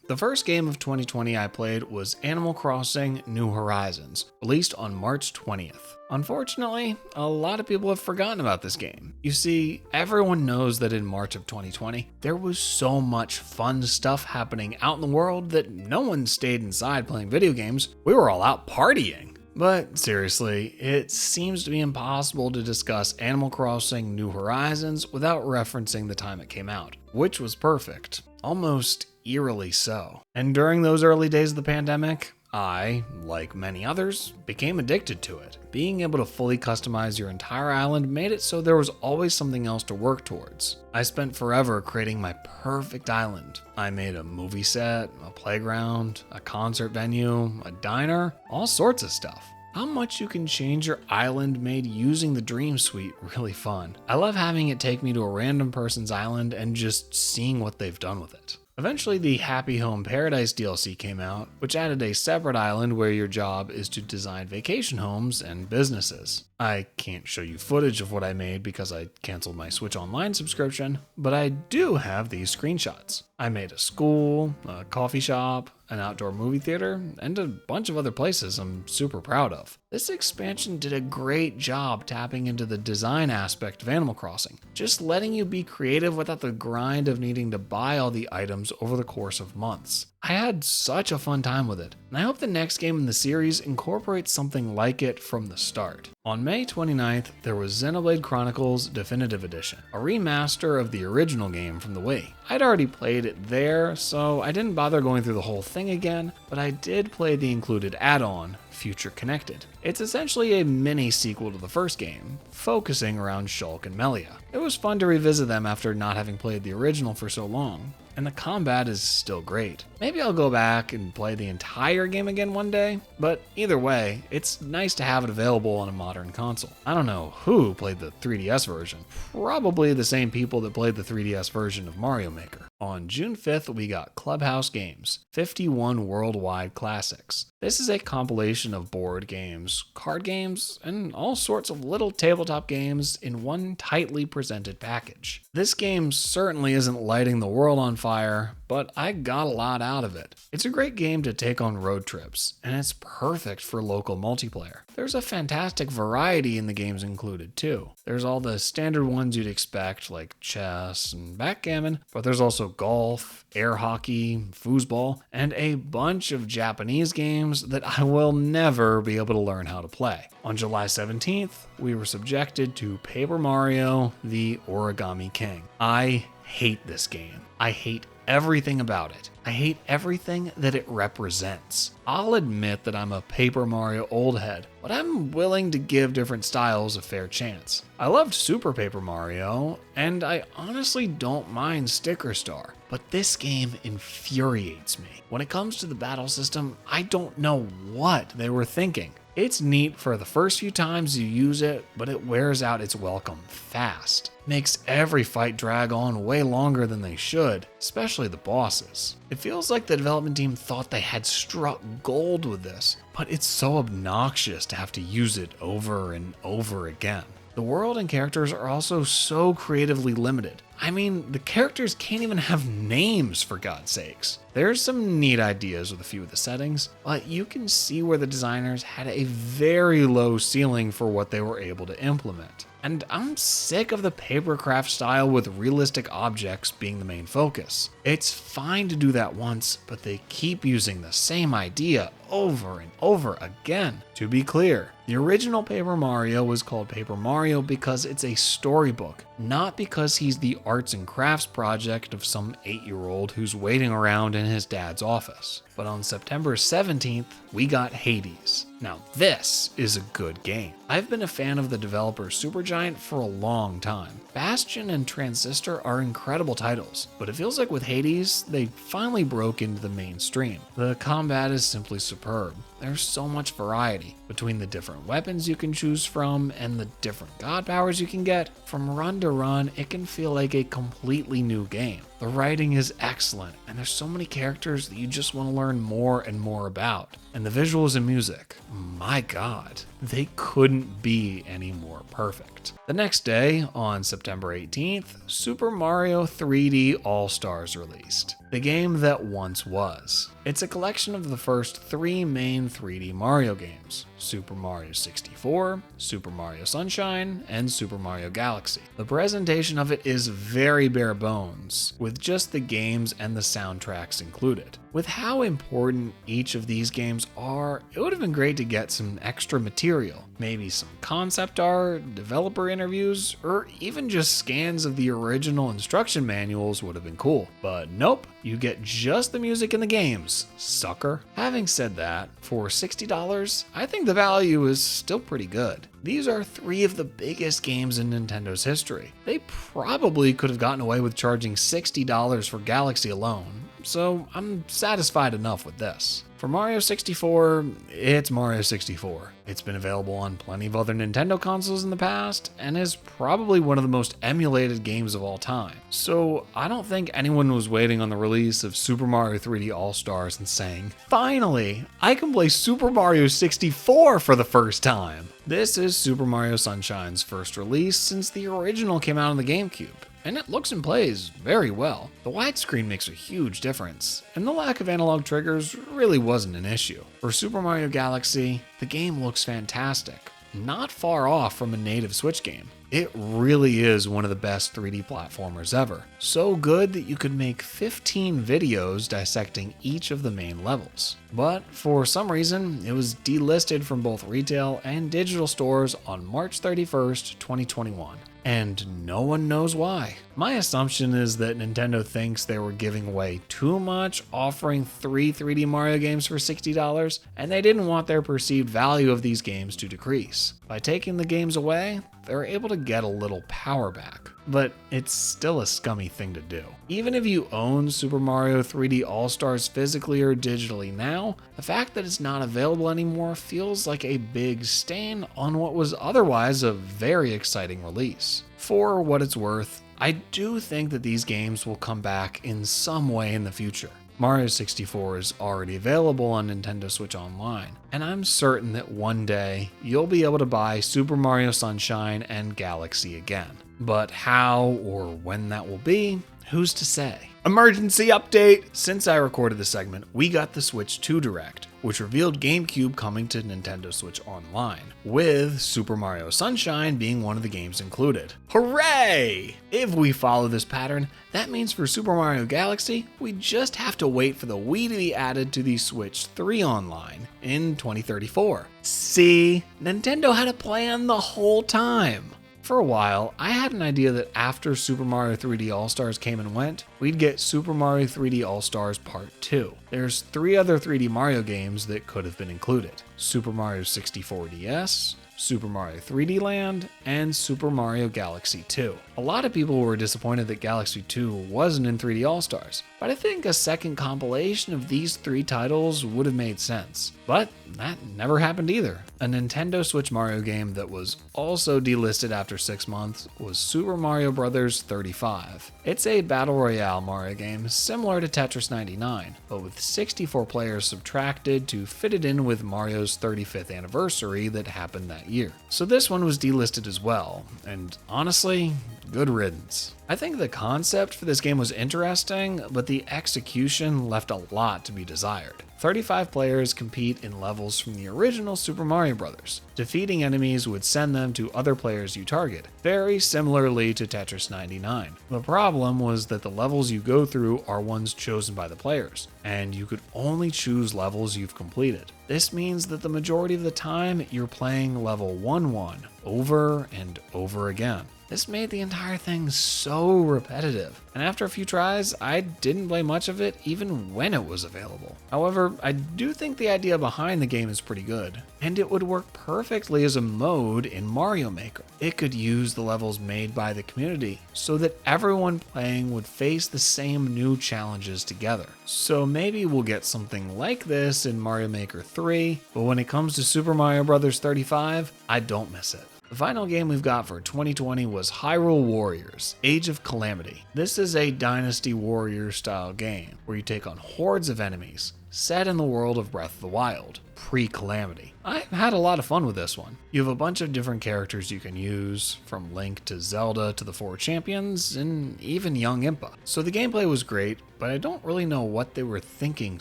The first game of 2020 I played was Animal Crossing: New Horizons, released on March 20th. Unfortunately, a lot of people have forgotten about this game. You see, everyone knows that in March of 2020, there was so much fun stuff happening out in the world that no one stayed inside playing video games. We were all out partying. But seriously, it seems to be impossible to discuss Animal Crossing: New Horizons without referencing the time it came out, which was perfect. Almost eerily so. And during those early days of the pandemic, I, like many others, became addicted to it. Being able to fully customize your entire island made it so there was always something else to work towards. I spent forever creating my perfect island. I made a movie set, a playground, a concert venue, a diner, all sorts of stuff. How much you can change your island made using the Dream Suite really fun. I love having it take me to a random person's island and just seeing what they've done with it. Eventually, the Happy Home Paradise DLC came out, which added a separate island where your job is to design vacation homes and businesses. I can't show you footage of what I made because I canceled my Switch Online subscription, but I do have these screenshots. I made a school, a coffee shop, an outdoor movie theater, and a bunch of other places I'm super proud of. This expansion did a great job tapping into the design aspect of Animal Crossing, just letting you be creative without the grind of needing to buy all the items over the course of months. I had such a fun time with it, and I hope the next game in the series incorporates something like it from the start. On May 29th, there was Xenoblade Chronicles Definitive Edition, a remaster of the original game from the Wii. I'd already played it there, so I didn't bother going through the whole thing again, but I did play the included add-on, Future Connected. It's essentially a mini sequel to the first game, focusing around Shulk and Melia. It was fun to revisit them after not having played the original for so long, and the combat is still great. Maybe I'll go back and play the entire game again one day, but either way, it's nice to have it available on a modern console. I don't know who played the 3DS version. Probably the same people that played the 3DS version of Mario Maker. On June 5th, we got Clubhouse Games, 51 Worldwide Classics. This is a compilation of board games, card games, and all sorts of little tabletop games in one tightly presented package. This game certainly isn't lighting the world on fire, but I got a lot out of it. It's a great game to take on road trips, and it's perfect for local multiplayer. There's a fantastic variety in the games included too. There's all the standard ones you'd expect, like chess and backgammon, but there's also golf, air hockey, foosball, and a bunch of Japanese games games that I will never be able to learn how to play. On July 17th, we were subjected to Paper Mario: The Origami King. I hate this game. I hate everything about it. I hate everything that it represents. I'll admit that I'm a Paper Mario old head, but I'm willing to give different styles a fair chance. I loved Super Paper Mario, and I honestly don't mind Sticker Star, but this game infuriates me. When it comes to the battle system, I don't know what they were thinking. It's neat for the first few times you use it, but it wears out its welcome fast. Makes every fight drag on way longer than they should, especially the bosses. It feels like the development team thought they had struck gold with this, but it's so obnoxious to have to use it over and over again. The world and characters are also so creatively limited. I mean, the characters can't even have names, for God's sakes. There's some neat ideas with a few of the settings, but you can see where the designers had a very low ceiling for what they were able to implement. And I'm sick of the papercraft style with realistic objects being the main focus. It's fine to do that once, but they keep using the same idea over and over again. To be clear, the original Paper Mario was called Paper Mario because it's a storybook, not because he's the arts and crafts project of some 8-year-old who's waiting around in his dad's office. But on September 17th, we got Hades. Now this is a good game. I've been a fan of the developer Supergiant for a long time. Bastion and Transistor are incredible titles, but it feels like with Hades, they finally broke into the mainstream. The combat is simply superb. There's so much variety between the different weapons you can choose from and the different god powers you can get. From run to run, it can feel like a completely new game. The writing is excellent, and there's so many characters that you just want to learn more and more about. And the visuals and music, my god, they couldn't be any more perfect. The next day, on September 18th, Super Mario 3D All-Stars released. The game that once was. It's a collection of the first 3 main 3D Mario games: Super Mario 64, Super Mario Sunshine, and Super Mario Galaxy. The presentation of it is very bare bones, with just the games and the soundtracks included. With how important each of these games are, it would have been great to get some extra material, maybe some concept art, developer interviews, or even just scans of the original instruction manuals would have been cool. But nope, you get just the music in the games, sucker. Having said that, for $60, I think the value is still pretty good. These are 3 of the biggest games in Nintendo's history. They probably could have gotten away with charging $60 for Galaxy alone, so I'm satisfied enough with this. For Mario 64, it's Mario 64. It's been available on plenty of other Nintendo consoles in the past, and is probably one of the most emulated games of all time. So I don't think anyone was waiting on the release of Super Mario 3D All-Stars and saying, "Finally, I can play Super Mario 64 for the first time." This is Super Mario Sunshine's first release since the original came out on the GameCube, and it looks and plays very well. The widescreen makes a huge difference, and the lack of analog triggers really wasn't an issue. For Super Mario Galaxy, the game looks fantastic, not far off from a native Switch game. It really is one of the best 3D platformers ever. So good that you could make 15 videos dissecting each of the main levels. But for some reason, it was delisted from both retail and digital stores on March 31st, 2021. And no one knows why. My assumption is that Nintendo thinks they were giving away too much offering 3 3D Mario games for $60, and they didn't want their perceived value of these games to decrease. By taking the games away, they're able to get a little power back. But it's still a scummy thing to do. Even if you own Super Mario 3D All-Stars physically or digitally now, the fact that it's not available anymore feels like a big stain on what was otherwise a very exciting release. For what it's worth, I do think that these games will come back in some way in the future. Mario 64 is already available on Nintendo Switch Online, and I'm certain that one day you'll be able to buy Super Mario Sunshine and Galaxy again. But how or when that will be, who's to say? Emergency update! Since I recorded this segment, we got the Switch 2 Direct, which revealed GameCube coming to Nintendo Switch Online, with Super Mario Sunshine being one of the games included. Hooray! If we follow this pattern, that means for Super Mario Galaxy, we just have to wait for the Wii to be added to the Switch 3 Online in 2034. See, Nintendo had a plan the whole time. For a while, I had an idea that after Super Mario 3D All-Stars came and went, we'd get Super Mario 3D All-Stars Part 2. There's 3 other 3D Mario games that could have been included: Super Mario 64 DS, Super Mario 3D Land, and Super Mario Galaxy 2. A lot of people were disappointed that Galaxy 2 wasn't in 3D All-Stars, but I think a second compilation of these 3 titles would have made sense. But that never happened either. A Nintendo Switch Mario game that was also delisted after 6 months was Super Mario Bros. 35. It's a Battle Royale Mario game similar to Tetris 99, but with 64 players subtracted to fit it in with Mario's 35th anniversary that happened that year. So this one was delisted as well, and honestly, good riddance. I think the concept for this game was interesting, but the execution left a lot to be desired. 35 players compete in levels from the original Super Mario Bros. Defeating enemies would send them to other players you target, very similarly to Tetris 99. The problem was that the levels you go through are ones chosen by the players, and you could only choose levels you've completed. This means that the majority of the time you're playing level 1-1 over and over again. This made the entire thing so repetitive, and after a few tries, I didn't play much of it even when it was available. However, I do think the idea behind the game is pretty good, and it would work perfectly as a mode in Mario Maker. It could use the levels made by the community so that everyone playing would face the same new challenges together. So maybe we'll get something like this in Mario Maker 3, but when it comes to Super Mario Bros. 35, I don't miss it. The final game we've got for 2020 was Hyrule Warriors: Age of Calamity. This is a Dynasty Warriors style game where you take on hordes of enemies, set in the world of Breath of the Wild, pre-Calamity. I had a lot of fun with this one. You have a bunch of different characters you can use, from Link to Zelda to the 4 champions, and even young Impa. So the gameplay was great, but I don't really know what they were thinking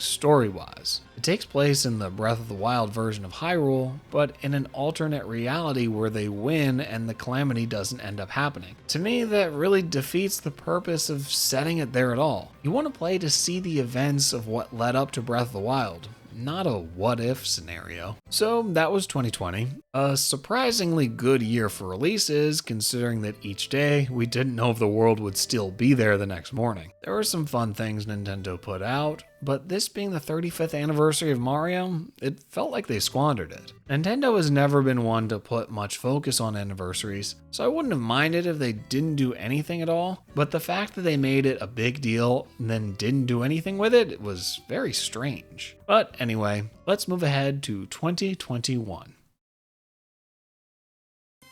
story-wise. It takes place in the Breath of the Wild version of Hyrule, but in an alternate reality where they win and the calamity doesn't end up happening. To me, that really defeats the purpose of setting it there at all. You want to play to see the events of what led up to Breath of the Wild, not a what-if scenario. So that was 2020. A surprisingly good year for releases, considering that each day we didn't know if the world would still be there the next morning. There were some fun things Nintendo put out, but this being the 35th anniversary of Mario, it felt like they squandered it. Nintendo has never been one to put much focus on anniversaries, so I wouldn't have minded if they didn't do anything at all, but the fact that they made it a big deal and then didn't do anything with it was very strange. But anyway, let's move ahead to 2021.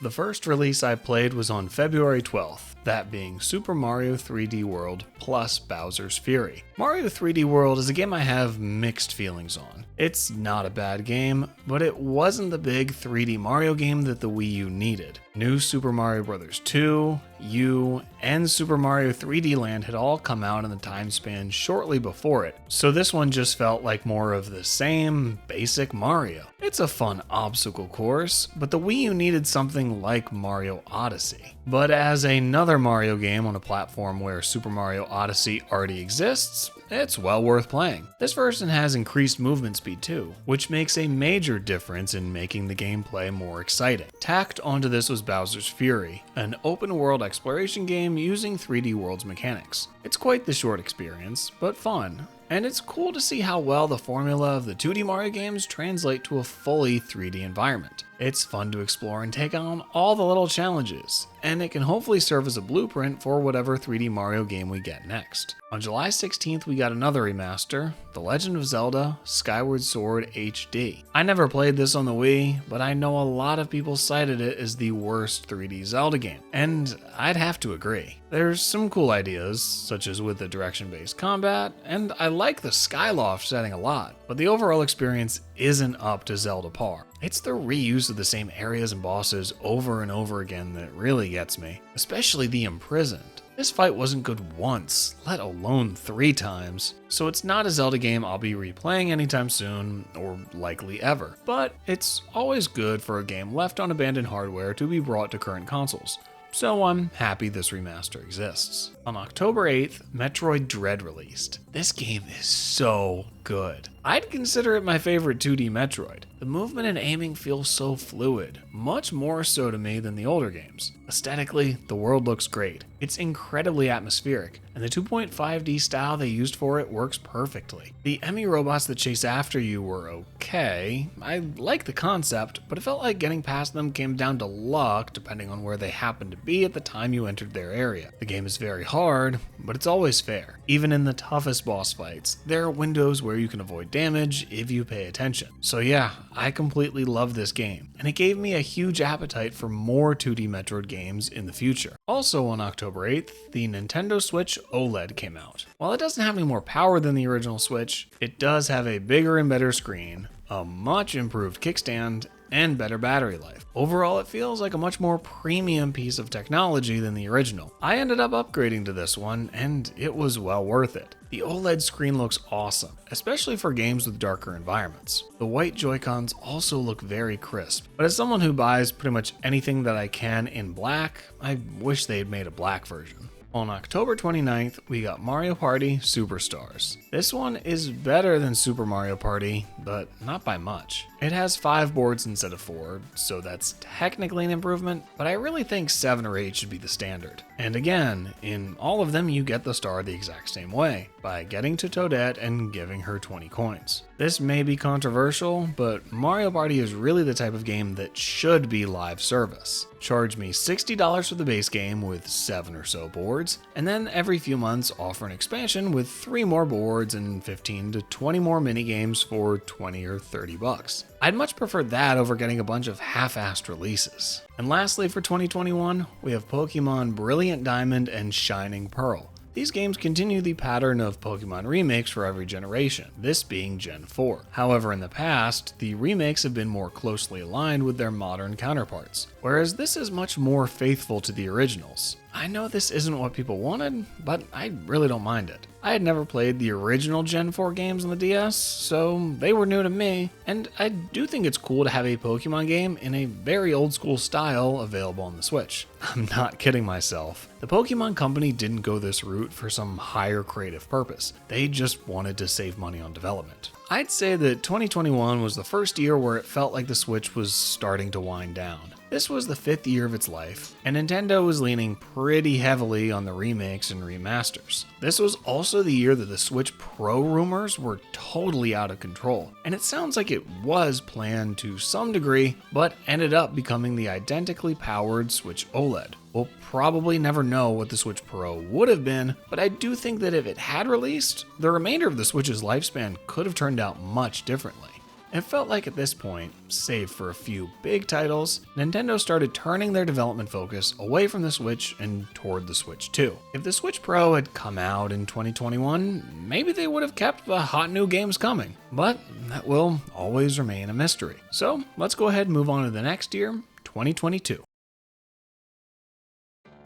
The first release I played was on February 12th, that being Super Mario 3D World plus Bowser's Fury. Mario 3D World is a game I have mixed feelings on. It's not a bad game, but it wasn't the big 3D Mario game that the Wii U needed. New Super Mario Bros. 2, U, and Super Mario 3D Land had all come out in the time span shortly before it, so this one just felt like more of the same basic Mario. It's a fun obstacle course, but the Wii U needed something like Mario Odyssey. But as another Mario game on a platform where Super Mario Odyssey already exists, it's well worth playing. This version has increased movement speed too, which makes a major difference in making the gameplay more exciting. Tacked onto this was Bowser's Fury, an open world exploration game using 3D World's mechanics. It's quite the short experience, but fun. And it's cool to see how well the formula of the 2D Mario games translate to a fully 3D environment. It's fun to explore and take on all the little challenges, and it can hopefully serve as a blueprint for whatever 3D Mario game we get next. On July 16th, we got another remaster, The Legend of Zelda Skyward Sword HD. I never played this on the Wii, but I know a lot of people cited it as the worst 3D Zelda game, and I'd have to agree. There's some cool ideas, such as with the direction-based combat, and I like the Skyloft setting a lot, but the overall experience isn't up to Zelda par. It's the reuse of the same areas and bosses over and over again that really gets me, especially the Imprisoned. This fight wasn't good once, let alone 3 times, so it's not a Zelda game I'll be replaying anytime soon, or likely ever. But it's always good for a game left on abandoned hardware to be brought to current consoles, so I'm happy this remaster exists. On October 8th, Metroid Dread released. This game is so good. I'd consider it my favorite 2D Metroid. The movement and aiming feel so fluid, much more so to me than the older games. Aesthetically, the world looks great. It's incredibly atmospheric, and the 2.5D style they used for it works perfectly. The Emmy robots that chase after you were okay. I like the concept, but it felt like getting past them came down to luck depending on where they happened to be at the time you entered their area. The game is very hard, but it's always fair. Even in the toughest boss fights, there are windows where you can avoid damage if you pay attention. So yeah, I completely love this game, and it gave me a huge appetite for more 2D Metroid games in the future. Also on October 8th, the Nintendo Switch OLED came out. While it doesn't have any more power than the original Switch, it does have a bigger and better screen, a much improved kickstand, and better battery life. Overall, it feels like a much more premium piece of technology than the original. I ended up upgrading to this one, and it was well worth it. The OLED screen looks awesome, especially for games with darker environments. The white Joy-Cons also look very crisp, but as someone who buys pretty much anything that I can in black, I wish they had made a black version. On October 29th, we got Mario Party Superstars. This one is better than Super Mario Party, but not by much. It has 5 boards instead of 4, so that's technically an improvement, but I really think 7 or 8 should be the standard. And again, in all of them you get the star the exact same way, by getting to Toadette and giving her 20 coins. This may be controversial, but Mario Party is really the type of game that should be live service. Charge me $60 for the base game with 7 or so boards, and then every few months offer an expansion with 3 more boards and 15 to 20 more minigames for 20 or 30 bucks. I'd much prefer that over getting a bunch of half-assed releases. And lastly for 2021, we have Pokemon Brilliant Diamond and Shining Pearl. These games continue the pattern of Pokemon remakes for every generation, this being Gen 4. However, in the past, the remakes have been more closely aligned with their modern counterparts, whereas this is much more faithful to the originals. I know this isn't what people wanted, but I really don't mind it. I had never played the original Gen 4 games on the DS, so they were new to me, and I do think it's cool to have a Pokemon game in a very old school style available on the Switch. I'm not kidding myself. The Pokemon Company didn't go this route for some higher creative purpose. They just wanted to save money on development. I'd say that 2021 was the first year where it felt like the Switch was starting to wind down. This was the 5th year of its life, and Nintendo was leaning pretty heavily on the remakes and remasters. This was also the year that the Switch Pro rumors were totally out of control, and it sounds like it was planned to some degree, but ended up becoming the identically powered Switch OLED. We'll probably never know what the Switch Pro would have been, but I do think that if it had released, the remainder of the Switch's lifespan could have turned out much differently. It felt like at this point, save for a few big titles, Nintendo started turning their development focus away from the Switch and toward the Switch 2. If the Switch Pro had come out in 2021, maybe they would have kept the hot new games coming, but that will always remain a mystery. So let's go ahead and move on to the next year, 2022.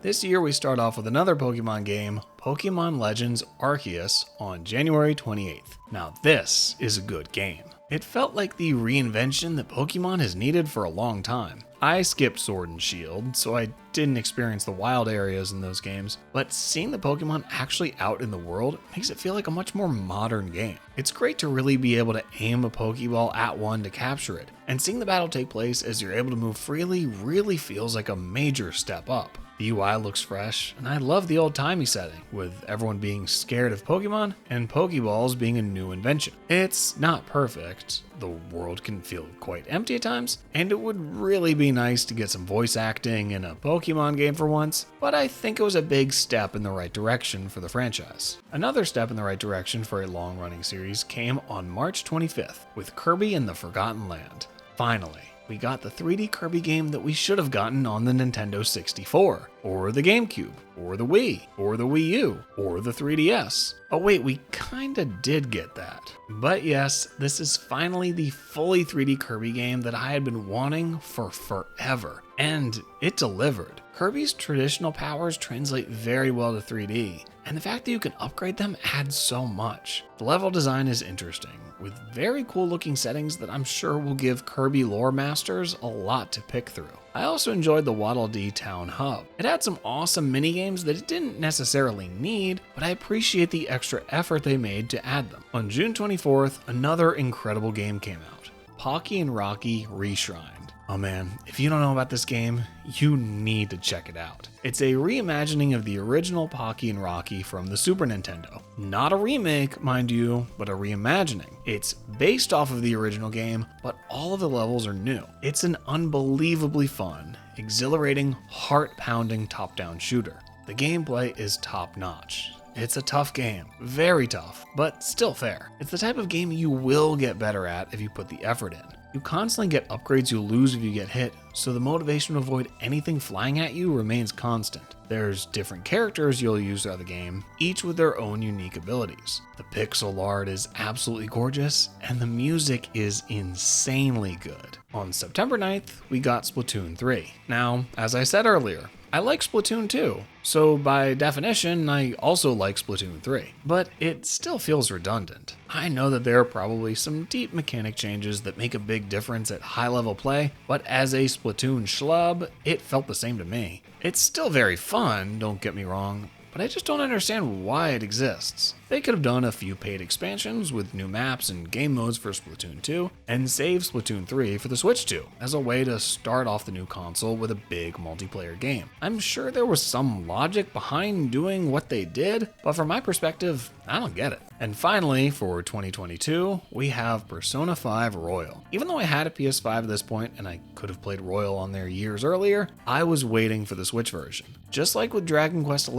This year we start off with another Pokemon game, Pokemon Legends Arceus, on January 28th. Now this is a good game. It felt like the reinvention that Pokemon has needed for a long time. I skipped Sword and Shield, so I didn't experience the wild areas in those games, but seeing the Pokemon actually out in the world makes it feel like a much more modern game. It's great to really be able to aim a Pokeball at one to capture it, and seeing the battle take place as you're able to move freely really feels like a major step up. The UI looks fresh, and I love the old-timey setting, with everyone being scared of Pokemon and Pokeballs being a new invention. It's not perfect, the world can feel quite empty at times, and it would really be nice to get some voice acting in a Pokemon game for once, but I think it was a big step in the right direction for the franchise. Another step in the right direction for a long-running series came on March 25th, with Kirby and the Forgotten Land. Finally, we got the 3D Kirby game that we should have gotten on the Nintendo 64, or the GameCube, or the Wii, or the Wii U, or the 3DS. Oh wait, we kinda did get that. But yes, this is finally the fully 3D Kirby game that I had been wanting for forever, and it delivered. Kirby's traditional powers translate very well to 3D, and the fact that you can upgrade them adds so much. The level design is interesting, with very cool looking settings that I'm sure will give Kirby lore masters a lot to pick through. I also enjoyed the Waddle Dee Town Hub. It had some awesome minigames that it didn't necessarily need, but I appreciate the extra effort they made to add them. On June 24th, another incredible game came out, Pocky and Rocky Reshrined. Oh man, if you don't know about this game, you need to check it out. It's a reimagining of the original Pocky and Rocky from the Super Nintendo. Not a remake, mind you, but a reimagining. It's based off of the original game, but all of the levels are new. It's an unbelievably fun, exhilarating, heart-pounding top-down shooter. The gameplay is top-notch. It's a tough game, very tough, but still fair. It's the type of game you will get better at if you put the effort in. You constantly get upgrades you lose if you get hit, so the motivation to avoid anything flying at you remains constant. There's different characters you'll use throughout the game, each with their own unique abilities. The pixel art is absolutely gorgeous, and the music is insanely good. On September 9th, we got Splatoon 3. Now, as I said earlier, I like Splatoon 2, so by definition, I also like Splatoon 3. But it still feels redundant. I know that there are probably some deep mechanic changes that make a big difference at high level play, but as a Splatoon schlub, it felt the same to me. It's still very fun, don't get me wrong, but I just don't understand why it exists. They could have done a few paid expansions with new maps and game modes for Splatoon 2, and saved Splatoon 3 for the Switch 2, as a way to start off the new console with a big multiplayer game. I'm sure there was some logic behind doing what they did, but from my perspective, I don't get it. And finally, for 2022, we have Persona 5 Royal. Even though I had a PS5 at this point, and I could have played Royal on there years earlier, I was waiting for the Switch version. Just like with Dragon Quest XI,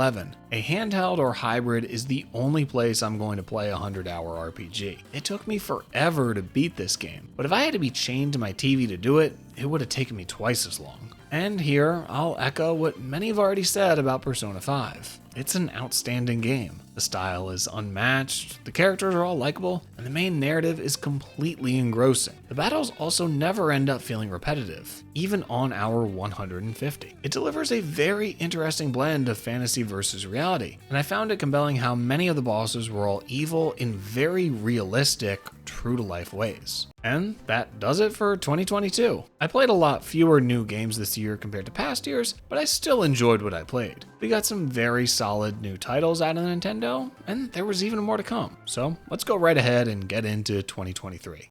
a handheld or hybrid is the only place I'm going to play a 100-hour RPG. It took me forever to beat this game, but if I had to be chained to my TV to do it, it would have taken me twice as long. And here, I'll echo what many have already said about Persona 5. It's an outstanding game. The style is unmatched, the characters are all likable, and the main narrative is completely engrossing. The battles also never end up feeling repetitive, even on hour 150. It delivers a very interesting blend of fantasy versus reality, and I found it compelling how many of the bosses were all evil in very realistic, true-to-life ways. And that does it for 2022. I played a lot fewer new games this year compared to past years, but I still enjoyed what I played. We got some very solid new titles out of Nintendo, and there was even more to come. So let's go right ahead and get into 2023.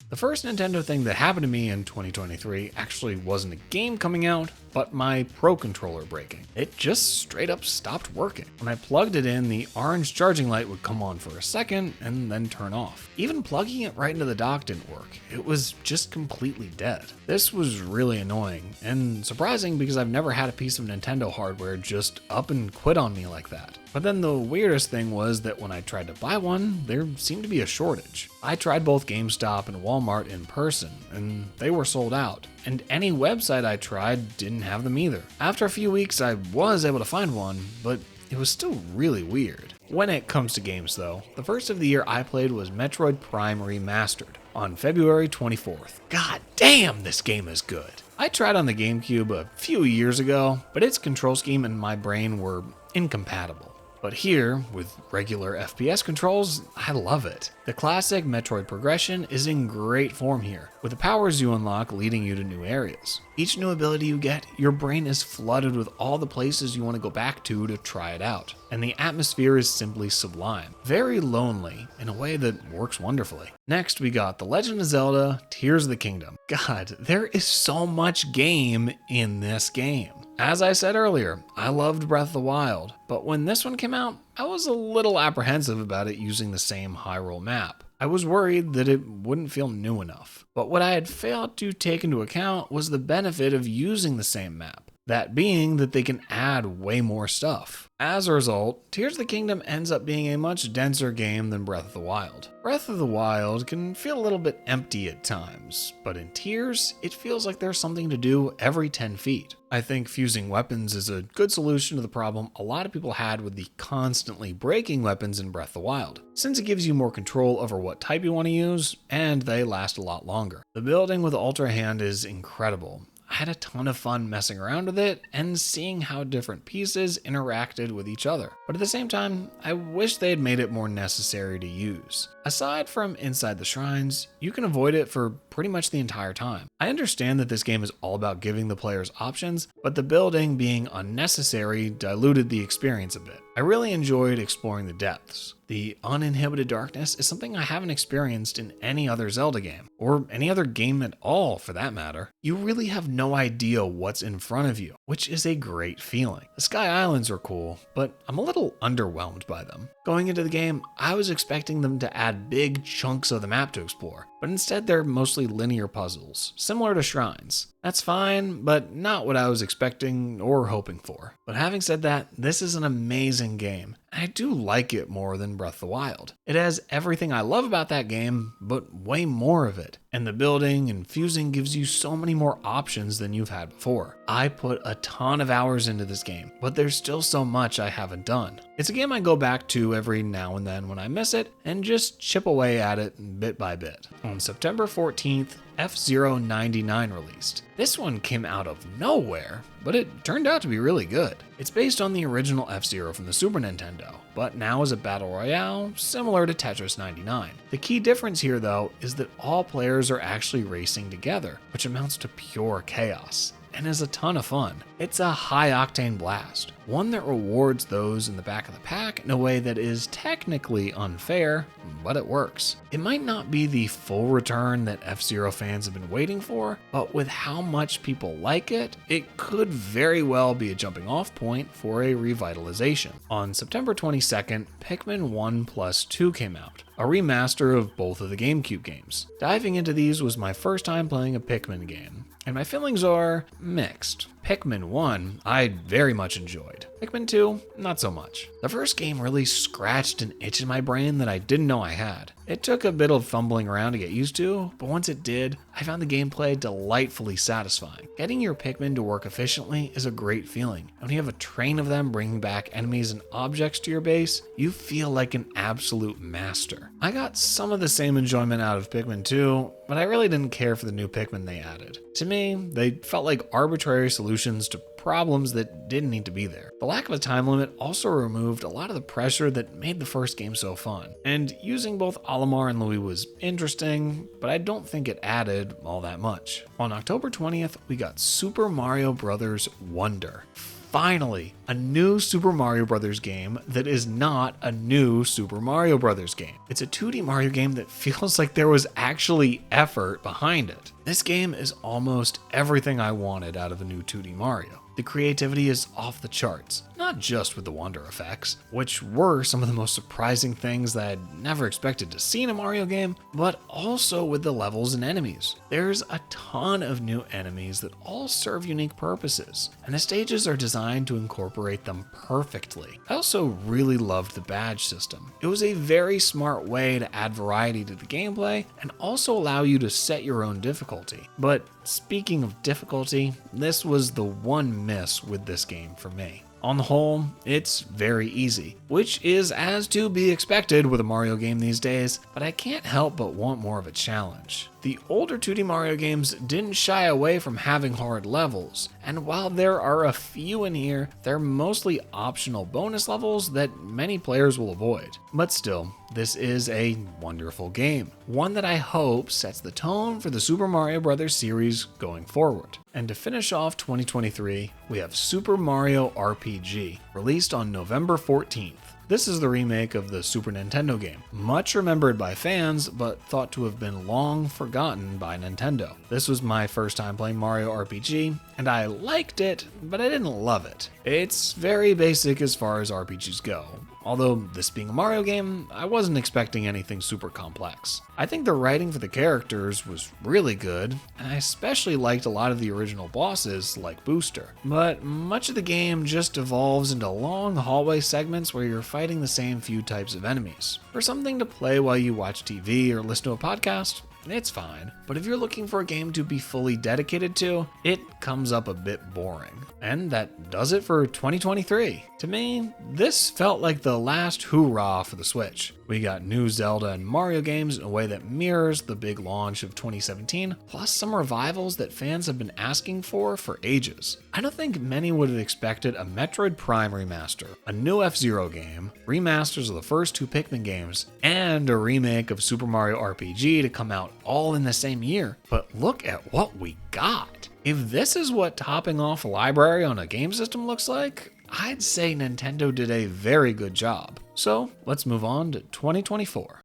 The first Nintendo thing that happened to me in 2023 actually wasn't a game coming out, but my Pro Controller breaking. It just straight up stopped working. When I plugged it in, the orange charging light would come on for a second and then turn off. Even plugging it right into the dock didn't work. It was just completely dead. This was really annoying and surprising because I've never had a piece of Nintendo hardware just up and quit on me like that. But then the weirdest thing was that when I tried to buy one, there seemed to be a shortage. I tried both GameStop and Walmart in person, and they were sold out. And any website I tried didn't have them either. After a few weeks, I was able to find one, but it was still really weird. When it comes to games though, the first of the year I played was Metroid Prime Remastered on February 24th. God damn, this game is good. I tried on the GameCube a few years ago, but its control scheme and my brain were incompatible. But here, with regular FPS controls, I love it. The classic Metroid progression is in great form here, with the powers you unlock leading you to new areas. Each new ability you get, your brain is flooded with all the places you want to go back to try it out. And the atmosphere is simply sublime. Very lonely, in a way that works wonderfully. Next, we got The Legend of Zelda Tears of the Kingdom. God, there is so much game in this game. As I said earlier, I loved Breath of the Wild, but when this one came out, I was a little apprehensive about it using the same Hyrule map. I was worried that it wouldn't feel new enough. But what I had failed to take into account was the benefit of using the same map. That being that they can add way more stuff. As a result, Tears of the Kingdom ends up being a much denser game than Breath of the Wild. Breath of the Wild can feel a little bit empty at times, but in Tears, it feels like there's something to do every 10 feet. I think fusing weapons is a good solution to the problem a lot of people had with the constantly breaking weapons in Breath of the Wild, since it gives you more control over what type you want to use, and they last a lot longer. The building with Ultra Hand is incredible. I had a ton of fun messing around with it and seeing how different pieces interacted with each other. But at the same time, I wish they had made it more necessary to use. Aside from inside the shrines, you can avoid it for pretty much the entire time. I understand that this game is all about giving the players options, but the building being unnecessary diluted the experience a bit. I really enjoyed exploring the depths. The uninhibited darkness is something I haven't experienced in any other Zelda game, or any other game at all for that matter. You really have no idea what's in front of you, which is a great feeling. The Sky Islands are cool, but I'm a little underwhelmed by them. Going into the game, I was expecting them to add big chunks of the map to explore, but instead they're mostly linear puzzles, similar to shrines. That's fine, but not what I was expecting or hoping for. But having said that, this is an amazing game, and I do like it more than Breath of the Wild. It has everything I love about that game, but way more of it. And the building and fusing gives you so many more options than you've had before. I put a ton of hours into this game, but there's still so much I haven't done. It's a game I go back to every now and then when I miss it, and just chip away at it bit by bit. On September 14th, F-Zero 99 released. This one came out of nowhere, but it turned out to be really good. It's based on the original F-Zero from the Super Nintendo, but now is a battle royale similar to Tetris 99. The key difference here though is that all players are actually racing together, which amounts to pure chaos, and is a ton of fun. It's a high-octane blast, one that rewards those in the back of the pack in a way that is technically unfair, but it works. It might not be the full return that F-Zero fans have been waiting for, but with how much people like it, it could very well be a jumping-off point for a revitalization. On September 22nd, Pikmin 1 Plus 2 came out, a remaster of both of the GameCube games. Diving into these was my first time playing a Pikmin game, and my feelings are mixed. Pikmin 1, I very much enjoyed. Pikmin 2, not so much. The first game really scratched an itch in my brain that I didn't know I had. It took a bit of fumbling around to get used to, but once it did, I found the gameplay delightfully satisfying. Getting your Pikmin to work efficiently is a great feeling. When you have a train of them bringing back enemies and objects to your base, you feel like an absolute master. I got some of the same enjoyment out of Pikmin 2, but I really didn't care for the new Pikmin they added. To me, they felt like arbitrary solutions to problems that didn't need to be there. The lack of a time limit also removed a lot of the pressure that made the first game so fun. And using both Olimar and Louis was interesting, but I don't think it added all that much. On October 20th, we got Super Mario Bros. Wonder. Finally, a new Super Mario Bros. Game that is not a new Super Mario Bros. Game. It's a 2D Mario game that feels like there was actually effort behind it. This game is almost everything I wanted out of a new 2D Mario. The creativity is off the charts, not just with the wonder effects, which were some of the most surprising things that I'd never expected to see in a Mario game, but also with the levels and enemies. There's a ton of new enemies that all serve unique purposes, and the stages are designed to incorporate them perfectly. I also really loved the badge system. It was a very smart way to add variety to the gameplay and also allow you to set your own difficulty. But speaking of difficulty, this was the one miss with this game for me. On the whole, it's very easy, which is as to be expected with a Mario game these days, but I can't help but want more of a challenge. The older 2D Mario games didn't shy away from having hard levels, and while there are a few in here, they're mostly optional bonus levels that many players will avoid. But still, this is a wonderful game, one that I hope sets the tone for the Super Mario Bros. Series going forward. And to finish off 2023, we have Super Mario RPG, released on November 14th. This is the remake of the Super Nintendo game, much remembered by fans, but thought to have been long forgotten by Nintendo. This was my first time playing Mario RPG, and I liked it, but I didn't love it. It's very basic as far as RPGs go, Although this being a Mario game, I wasn't expecting anything super complex. I think the writing for the characters was really good, and I especially liked a lot of the original bosses like Booster. But much of the game just evolves into long hallway segments where you're fighting the same few types of enemies. For something to play while you watch TV or listen to a podcast, it's fine, but if you're looking for a game to be fully dedicated to, it comes up a bit boring. And that does it for 2023. To me, this felt like the last hoorah for the Switch. We got new Zelda and Mario games in a way that mirrors the big launch of 2017, plus some revivals that fans have been asking for ages. I don't think many would have expected a Metroid Prime remaster, a new F-Zero game, remasters of the first two Pikmin games, and a remake of Super Mario RPG to come out all in the same year. But look at what we got. If this is what topping off a library on a game system looks like, I'd say Nintendo did a very good job. So let's move on to 2024.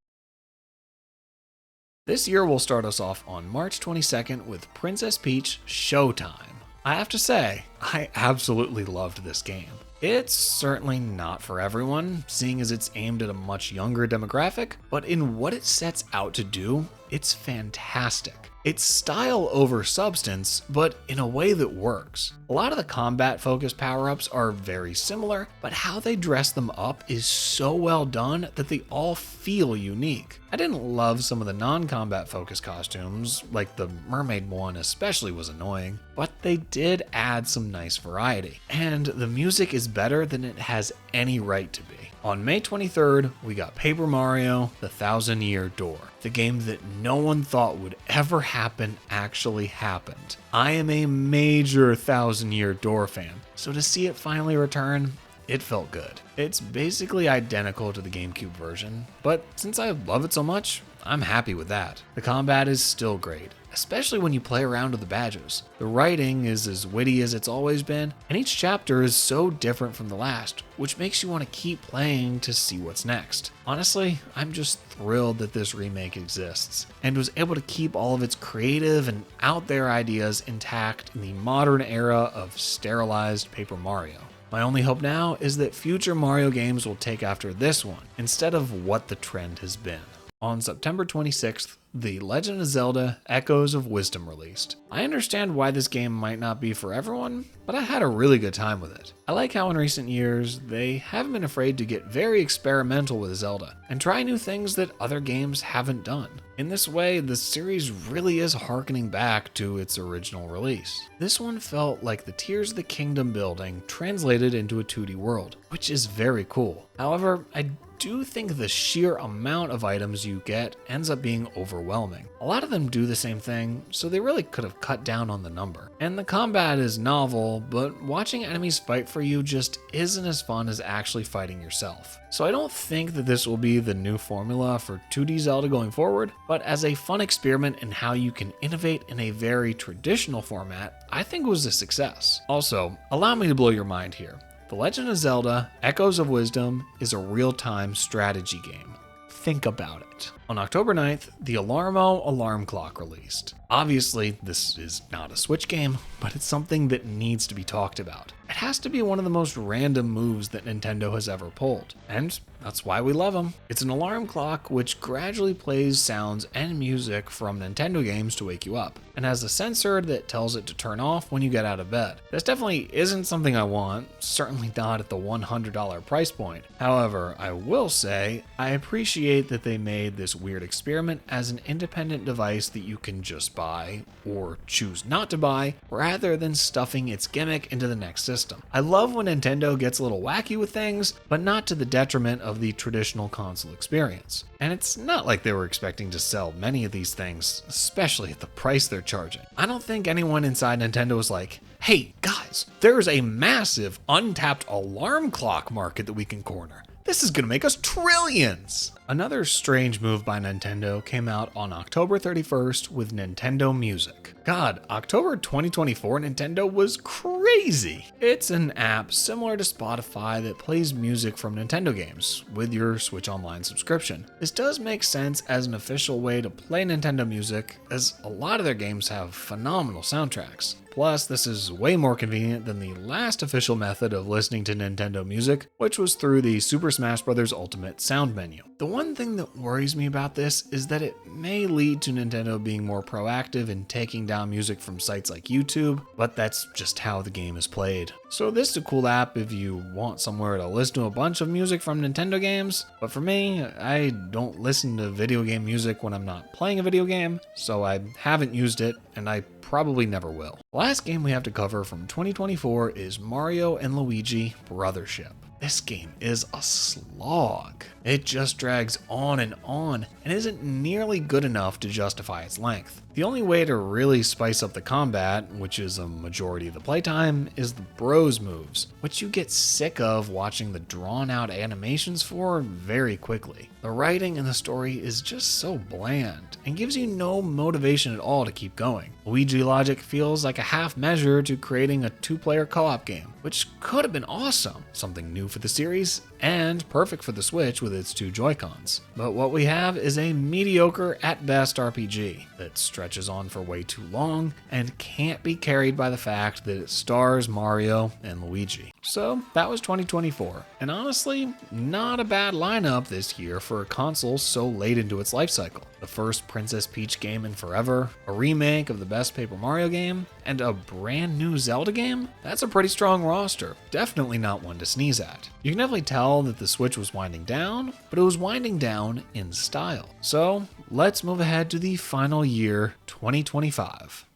This year will start us off on March 22nd with Princess Peach Showtime. I have to say, I absolutely loved this game. It's certainly not for everyone, seeing as it's aimed at a much younger demographic, but in what it sets out to do, it's fantastic. It's style over substance, but in a way that works. A lot of the combat-focused power-ups are very similar, but how they dress them up is so well done that they all feel unique. I didn't love some of the non-combat focused costumes, like the mermaid one especially was annoying, but they did add some nice variety. And the music is better than it has any right to be. On May 23rd, we got Paper Mario: The Thousand Year Door. The game that no one thought would ever happen actually happened. I am a major Thousand Year Door fan, so to see it finally return, it felt good. It's basically identical to the GameCube version, but since I love it so much, I'm happy with that. The combat is still great, especially when you play around with the badges. The writing is as witty as it's always been, and each chapter is so different from the last, which makes you want to keep playing to see what's next. Honestly, I'm just thrilled that this remake exists, and was able to keep all of its creative and out there ideas intact in the modern era of sterilized Paper Mario. My only hope now is that future Mario games will take after this one, instead of what the trend has been. On September 26th, The Legend of Zelda: Echoes of Wisdom released. I understand why this game might not be for everyone, but I had a really good time with it. I like how in recent years, they haven't been afraid to get very experimental with Zelda, and try new things that other games haven't done. In this way, the series really is harkening back to its original release. This one felt like the Tears of the Kingdom building translated into a 2D world, which is very cool. However, I do think the sheer amount of items you get ends up being overwhelming. A lot of them do the same thing, so they really could have cut down on the number. And the combat is novel, but watching enemies fight for you just isn't as fun as actually fighting yourself. So I don't think that this will be the new formula for 2D Zelda going forward, but as a fun experiment in how you can innovate in a very traditional format, I think it was a success. Also, allow me to blow your mind here. The Legend of Zelda: Echoes of Wisdom is a real-time strategy game. Think about it. On October 9th, the Alarmo Alarm Clock released. Obviously, this is not a Switch game, but it's something that needs to be talked about. It has to be one of the most random moves that Nintendo has ever pulled, and that's why we love them. It's an alarm clock which gradually plays sounds and music from Nintendo games to wake you up, and has a sensor that tells it to turn off when you get out of bed. This definitely isn't something I want, certainly not at the $100 price point. However, I will say, I appreciate that they made this weird experiment as an independent device that you can just buy, or choose not to buy, rather than stuffing its gimmick into the next system. I love when Nintendo gets a little wacky with things, but not to the detriment of the traditional console experience. And it's not like they were expecting to sell many of these things, especially at the price they're charging. I don't think anyone inside Nintendo was like, hey guys, there's a massive untapped alarm clock market that we can corner. This is gonna make us trillions! Another strange move by Nintendo came out on October 31st with Nintendo Music. God, October 2024 Nintendo was crazy! It's an app similar to Spotify that plays music from Nintendo games with your Switch Online subscription. This does make sense as an official way to play Nintendo music, as a lot of their games have phenomenal soundtracks. Plus, this is way more convenient than the last official method of listening to Nintendo music, which was through the Super Smash Bros. Ultimate sound menu. The one thing that worries me about this is that it may lead to Nintendo being more proactive in taking down music from sites like YouTube, but that's just how the game is played. So this is a cool app if you want somewhere to listen to a bunch of music from Nintendo games, but for me, I don't listen to video game music when I'm not playing a video game, so I haven't used it, and I probably never will. The last game we have to cover from 2024 is Mario and Luigi Brothership. This game is a slog. It just drags on and isn't nearly good enough to justify its length. The only way to really spice up the combat, which is a majority of the playtime, is the bros moves, which you get sick of watching the drawn out animations for very quickly. The writing and the story is just so bland and gives you no motivation at all to keep going. Luigi logic feels like a half measure to creating a 2-player co-op game, which could have been awesome, something new for the series, and perfect for the Switch with its 2 Joy-Cons. But what we have is a mediocre at best RPG that stretches on for way too long and can't be carried by the fact that it stars Mario and Luigi. So that was 2024, and honestly, not a bad lineup this year for a console so late into its life cycle. The first Princess Peach game in forever, a remake of the best Paper Mario game, and a brand new Zelda game? That's a pretty strong roster, definitely not one to sneeze at. You can definitely tell that the Switch was winding down, but it was winding down in style. So let's move ahead to the final year, 2025.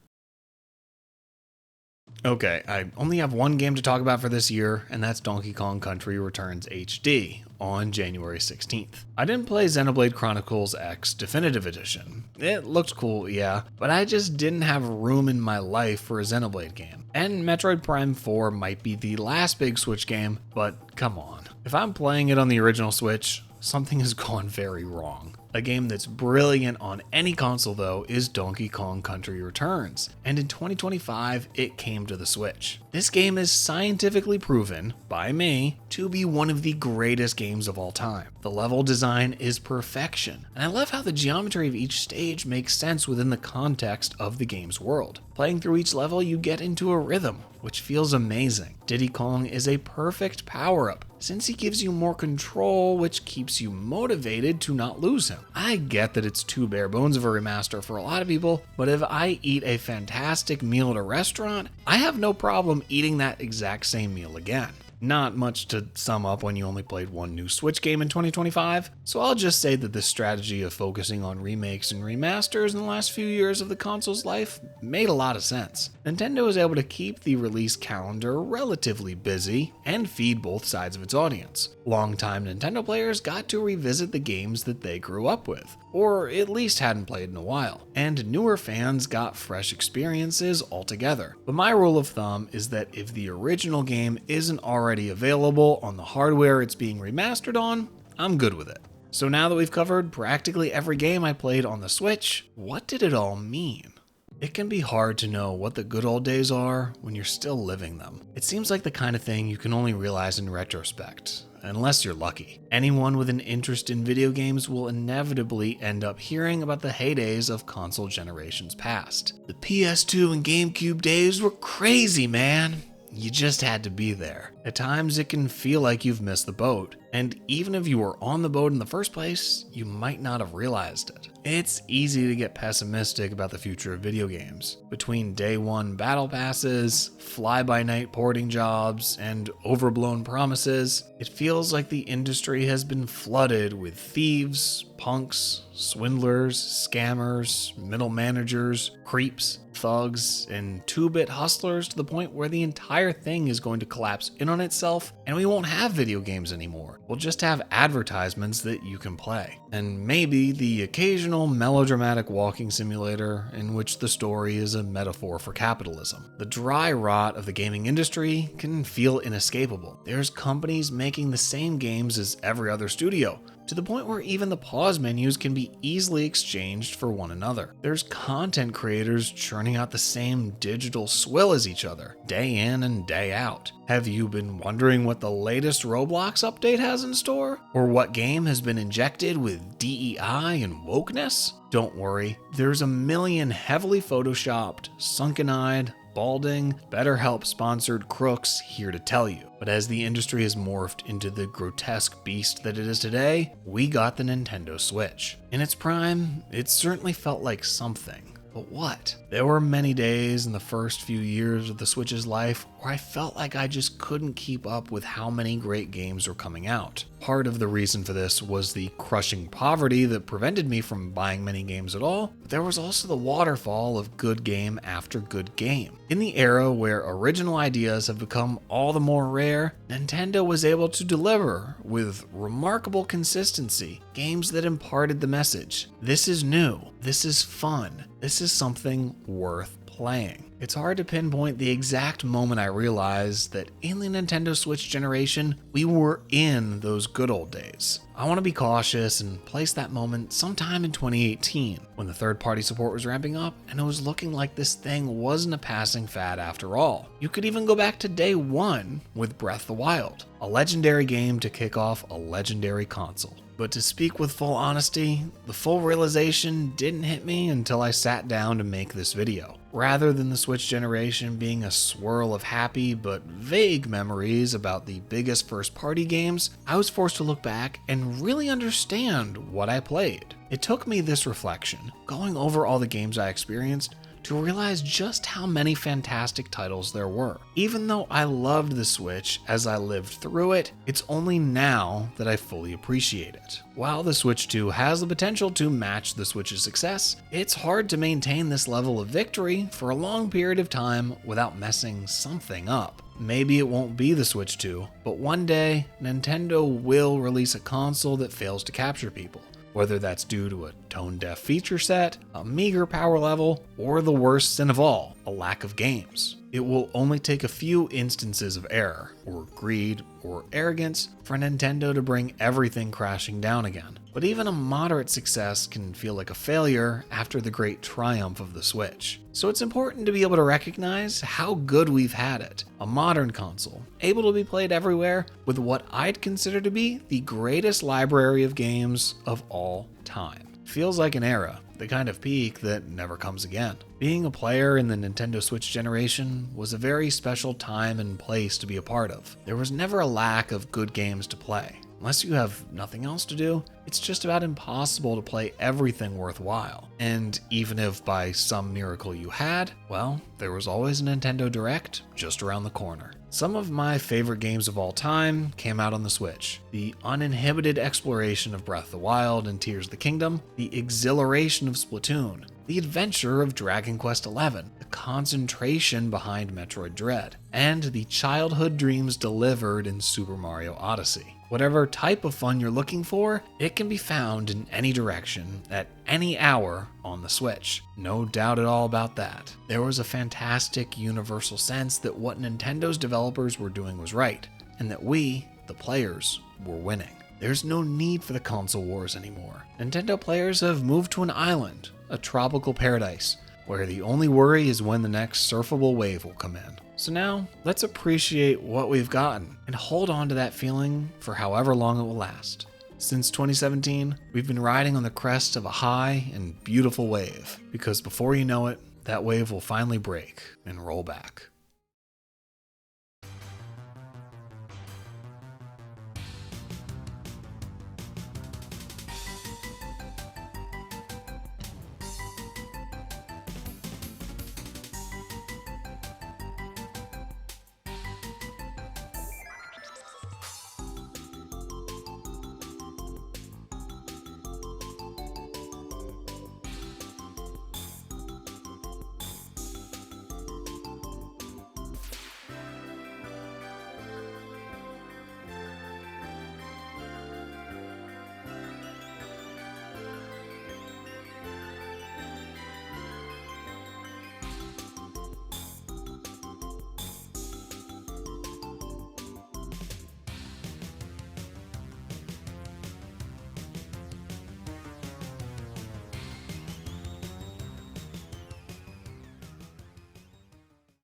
Okay, I only have one game to talk about for this year, and that's Donkey Kong Country Returns HD on January 16th. I didn't play Xenoblade Chronicles X Definitive Edition. It looked cool, yeah, but I just didn't have room in my life for a Xenoblade game. And Metroid Prime 4 might be the last big Switch game, but come on. If I'm playing it on the original Switch, something has gone very wrong. A game that's brilliant on any console, though, is Donkey Kong Country Returns, and in 2025, it came to the Switch. This game is scientifically proven, by me, to be one of the greatest games of all time. The level design is perfection, and I love how the geometry of each stage makes sense within the context of the game's world. Playing through each level, you get into a rhythm, which feels amazing. Diddy Kong is a perfect power-up, since he gives you more control, which keeps you motivated to not lose him. I get that it's too bare bones of a remaster for a lot of people, but if I eat a fantastic meal at a restaurant, I have no problem eating that exact same meal again. Not much to sum up when you only played one new Switch game in 2025, so I'll just say that this strategy of focusing on remakes and remasters in the last few years of the console's life made a lot of sense. Nintendo was able to keep the release calendar relatively busy and feed both sides of its audience. Longtime Nintendo players got to revisit the games that they grew up with, or at least hadn't played in a while, and newer fans got fresh experiences altogether. But my rule of thumb is that if the original game isn't already available on the hardware it's being remastered on, I'm good with it. So now that we've covered practically every game I played on the Switch, what did it all mean? It can be hard to know what the good old days are when you're still living them. It seems like the kind of thing you can only realize in retrospect, unless you're lucky. Anyone with an interest in video games will inevitably end up hearing about the heydays of console generations past. The PS2 and GameCube days were crazy, man. You just had to be there. At times it can feel like you've missed the boat, and even if you were on the boat in the first place, you might not have realized it. It's easy to get pessimistic about the future of video games. Between day one battle passes, fly-by-night porting jobs, and overblown promises, it feels like the industry has been flooded with thieves, punks, swindlers, scammers, middle managers, creeps, thugs, and 2-bit hustlers to the point where the entire thing is going to collapse in on itself and we won't have video games anymore. We'll just have advertisements that you can play. And maybe the occasional melodramatic walking simulator in which the story is a metaphor for capitalism. The dry rot of the gaming industry can feel inescapable. There's companies making the same games as every other studio, to the point where even the pause menus can be easily exchanged for one another. There's content creators churning out the same digital swill as each other, day in and day out. Have you been wondering what the latest Roblox update has in store? Or what game has been injected with DEI and wokeness? Don't worry, there's a million heavily photoshopped, sunken-eyed, balding, BetterHelp-sponsored crooks here to tell you. But as the industry has morphed into the grotesque beast that it is today, we got the Nintendo Switch. In its prime, it certainly felt like something. But what? There were many days in the first few years of the Switch's life where I felt like I just couldn't keep up with how many great games were coming out. Part of the reason for this was the crushing poverty that prevented me from buying many games at all, but there was also the waterfall of good game after good game. In the era where original ideas have become all the more rare, Nintendo was able to deliver with remarkable consistency games that imparted the message. This is new. This is fun. This is something worth playing. It's hard to pinpoint the exact moment I realized that in the Nintendo Switch generation, we were in those good old days. I want to be cautious and place that moment sometime in 2018, when the third-party support was ramping up and it was looking like this thing wasn't a passing fad after all. You could even go back to day one with Breath of the Wild, a legendary game to kick off a legendary console. But to speak with full honesty, the full realization didn't hit me until I sat down to make this video. Rather than the Switch generation being a swirl of happy but vague memories about the biggest first-party games, I was forced to look back and really understand what I played. It took me this reflection, going over all the games I experienced, to realize just how many fantastic titles there were. Even though I loved the Switch as I lived through it, it's only now that I fully appreciate it. While the Switch 2 has the potential to match the Switch's success, it's hard to maintain this level of victory for a long period of time without messing something up. Maybe it won't be the Switch 2, but one day, Nintendo will release a console that fails to capture people. Whether that's due to a tone-deaf feature set, a meager power level, or the worst sin of all, a lack of games. It will only take a few instances of error, or greed, or arrogance for Nintendo to bring everything crashing down again. But even a moderate success can feel like a failure after the great triumph of the Switch. So it's important to be able to recognize how good we've had it. A modern console, able to be played everywhere, with what I'd consider to be the greatest library of games of all time. Feels like an era, the kind of peak that never comes again. Being a player in the Nintendo Switch generation was a very special time and place to be a part of. There was never a lack of good games to play. Unless you have nothing else to do, it's just about impossible to play everything worthwhile. And even if by some miracle you had, well, there was always a Nintendo Direct just around the corner. Some of my favorite games of all time came out on the Switch. The uninhibited exploration of Breath of the Wild and Tears of the Kingdom, the exhilaration of Splatoon, the adventure of Dragon Quest XI, the concentration behind Metroid Dread, and the childhood dreams delivered in Super Mario Odyssey. Whatever type of fun you're looking for, it can be found in any direction, at any hour on the Switch. No doubt at all about that. There was a fantastic universal sense that what Nintendo's developers were doing was right, and that we, the players, were winning. There's no need for the console wars anymore. Nintendo players have moved to an island, a tropical paradise, where the only worry is when the next surfable wave will come in. So now, let's appreciate what we've gotten and hold on to that feeling for however long it will last. Since 2017, we've been riding on the crest of a high and beautiful wave, because before you know it, that wave will finally break and roll back.